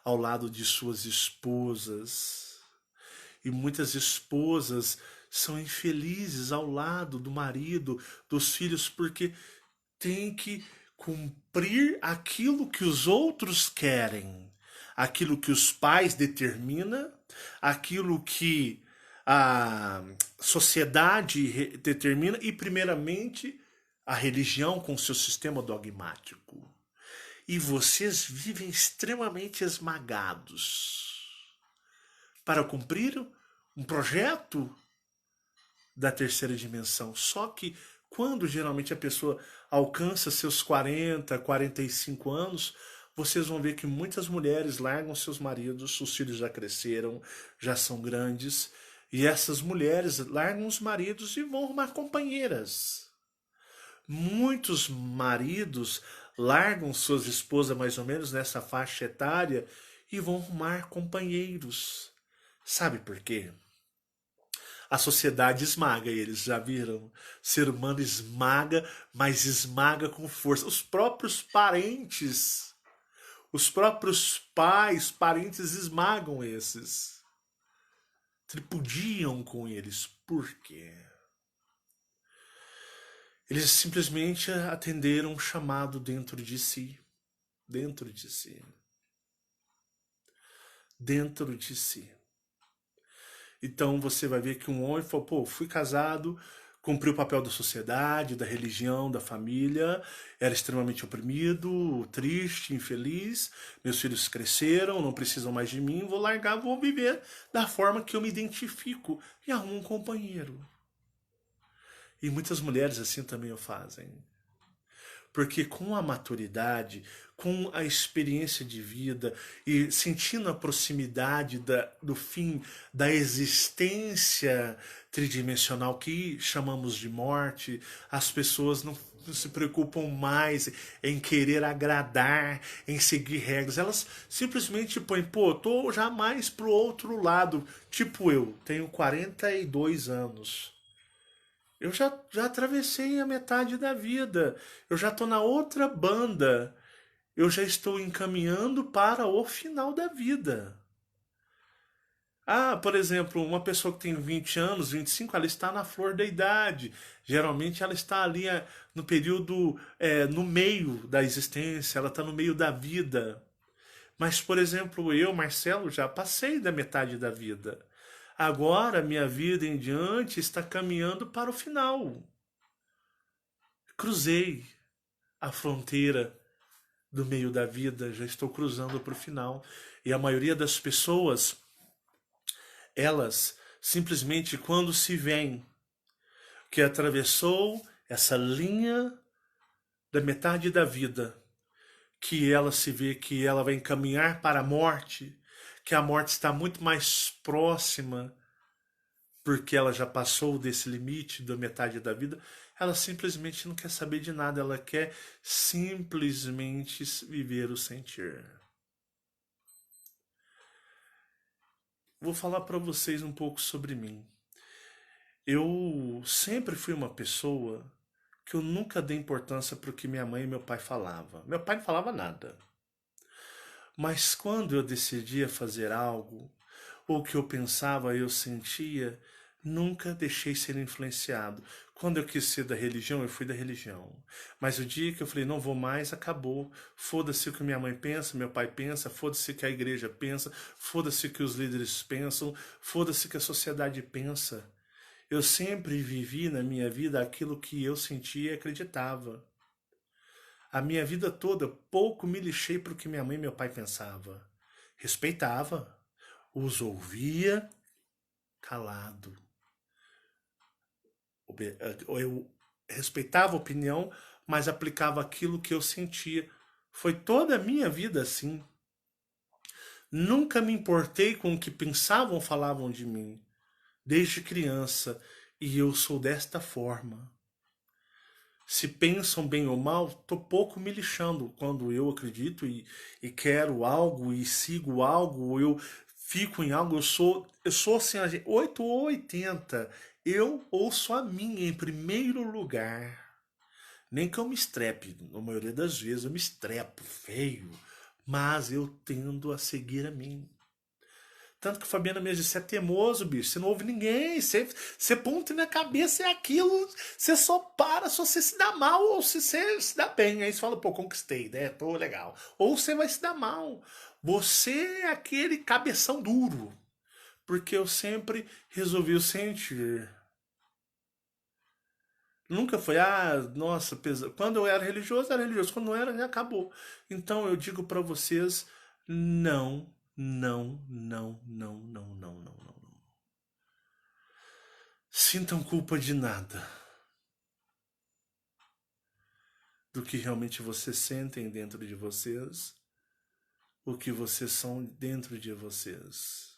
Speaker 1: ao lado de suas esposas. E muitas esposas são infelizes ao lado do marido, dos filhos, porque tem que cumprir aquilo que os outros querem, aquilo que os pais determinam, aquilo que a sociedade determina e, primeiramente, a religião com seu sistema dogmático. E vocês vivem extremamente esmagados para cumprir um projeto da terceira dimensão. Só que quando geralmente a pessoa alcança seus 40, 45 anos, vocês vão ver que muitas mulheres largam seus maridos, os filhos já cresceram, já são grandes, e essas mulheres largam os maridos e vão arrumar companheiras. Muitos maridos largam suas esposas mais ou menos nessa faixa etária e vão arrumar companheiros. Sabe por quê? A sociedade esmaga eles, já viram? O ser humano esmaga, mas esmaga com força. Os próprios parentes, os próprios pais, parentes esmagam esses. Tripudiam com eles. Por quê? Eles simplesmente atenderam um chamado dentro de si. Dentro de si. Dentro de si. Então você vai ver que um homem falou, pô, fui casado, cumpri o papel da sociedade, da religião, da família, era extremamente oprimido, triste, infeliz, meus filhos cresceram, não precisam mais de mim, vou largar, vou viver da forma que eu me identifico e arrumo um companheiro. E muitas mulheres assim também o fazem. Porque com a maturidade, com a experiência de vida e sentindo a proximidade do fim da existência tridimensional que chamamos de morte, as pessoas não se preocupam mais em querer agradar, em seguir regras. Elas simplesmente põem, pô, tô já mais pro outro lado. Tipo eu, tenho 42 anos. Eu já atravessei a metade da vida. Eu já estou na outra banda. Eu já estou encaminhando para o final da vida. Ah, por exemplo, uma pessoa que tem 20 anos, 25, ela está na flor da idade. Geralmente ela está ali no período, no meio da existência, ela está no meio da vida. Mas, por exemplo, eu, Marcelo, já passei da metade da vida. Agora, minha vida em diante está caminhando para o final. Cruzei a fronteira do meio da vida, já estou cruzando para o final. E a maioria das pessoas, elas simplesmente quando se veem que atravessou essa linha da metade da vida, que ela se vê que ela vai encaminhar para a morte, que a morte está muito mais próxima, porque ela já passou desse limite da metade da vida, ela simplesmente não quer saber de nada, ela quer simplesmente viver o sentir. Vou falar para vocês um pouco sobre mim. Eu sempre fui uma pessoa que eu nunca dei importância para o que minha mãe e meu pai falavam. Meu pai não falava nada. Mas quando eu decidia fazer algo, ou que eu pensava, eu sentia, nunca deixei ser influenciado. Quando eu quis ser da religião, eu fui da religião. Mas o dia que eu falei, não vou mais, acabou. Foda-se o que minha mãe pensa, meu pai pensa, foda-se o que a igreja pensa, foda-se o que os líderes pensam, foda-se o que a sociedade pensa. Eu sempre vivi na minha vida aquilo que eu sentia e acreditava. A minha vida toda, pouco me lixei para o que minha mãe e meu pai pensavam. Respeitava, os ouvia calado. Eu respeitava a opinião, mas aplicava aquilo que eu sentia. Foi toda a minha vida assim. Nunca me importei com o que pensavam ou falavam de mim, desde criança, e eu sou desta forma. Se pensam bem ou mal, tô pouco me lixando quando eu acredito e quero algo e sigo algo, ou eu fico em algo, eu sou assim, 8 ou 80. Eu ouço a minha em primeiro lugar. Nem que eu me estrepe, na maioria das vezes eu me estrepo feio, mas eu tendo a seguir a mim. Tanto que o Fabiana mesmo disse, é teimoso, bicho. Você não ouve ninguém. Você ponta na cabeça é aquilo. Você só para se você se dá mal ou se você se dá bem. Aí você fala, pô, conquistei, né? Tô legal. Ou você vai se dar mal. Você é aquele cabeção duro. Porque eu sempre resolvi o sentir. Nunca foi, nossa, pesa. Quando eu era religioso, era religioso. Quando não era, já acabou. Então eu digo pra vocês, não, não, não, não, não, não, não, não. Sintam culpa de nada do que realmente vocês sentem dentro de vocês, o que vocês são dentro de vocês.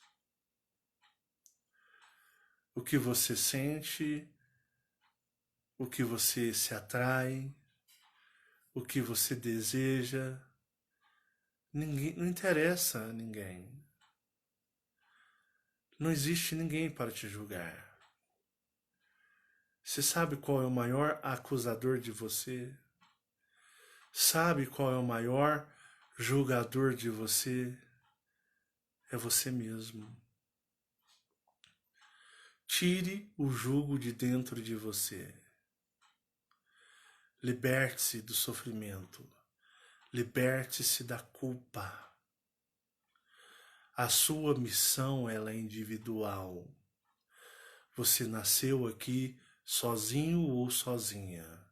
Speaker 1: O que você sente, o que você se atrai, o que você deseja, ninguém, não interessa a ninguém. Não existe ninguém para te julgar. Você sabe qual é o maior acusador de você? Sabe qual é o maior julgador de você? É você mesmo. Tire o jugo de dentro de você. Liberte-se do sofrimento. Liberte-se da culpa. A sua missão, ela é individual. Você nasceu aqui sozinho ou sozinha.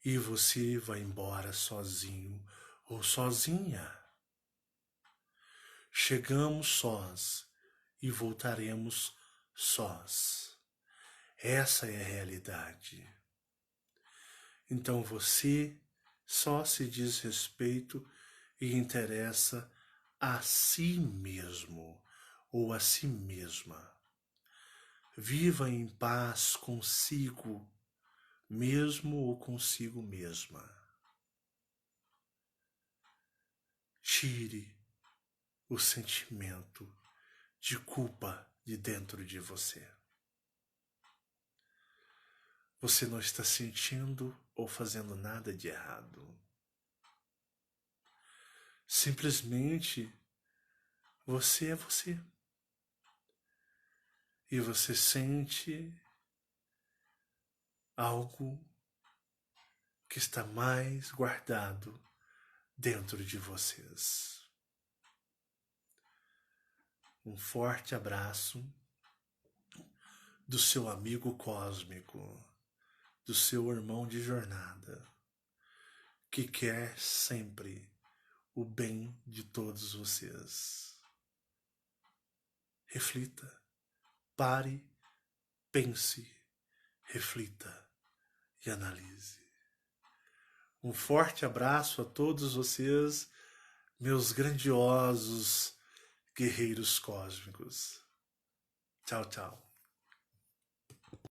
Speaker 1: E você vai embora sozinho ou sozinha. Chegamos sós e voltaremos sós. Essa é a realidade. Então você só se diz respeito e interessa a si mesmo ou a si mesma. Viva em paz consigo mesmo ou consigo mesma. Tire o sentimento de culpa de dentro de você. Você não está sentindo ou fazendo nada de errado. Simplesmente você é você. E você sente algo que está mais guardado dentro de vocês. Um forte abraço do seu amigo cósmico, do seu irmão de jornada, que quer sempre o bem de todos vocês. Reflita, pare, pense, reflita e analise. Um forte abraço a todos vocês, meus grandiosos guerreiros cósmicos. Tchau, tchau.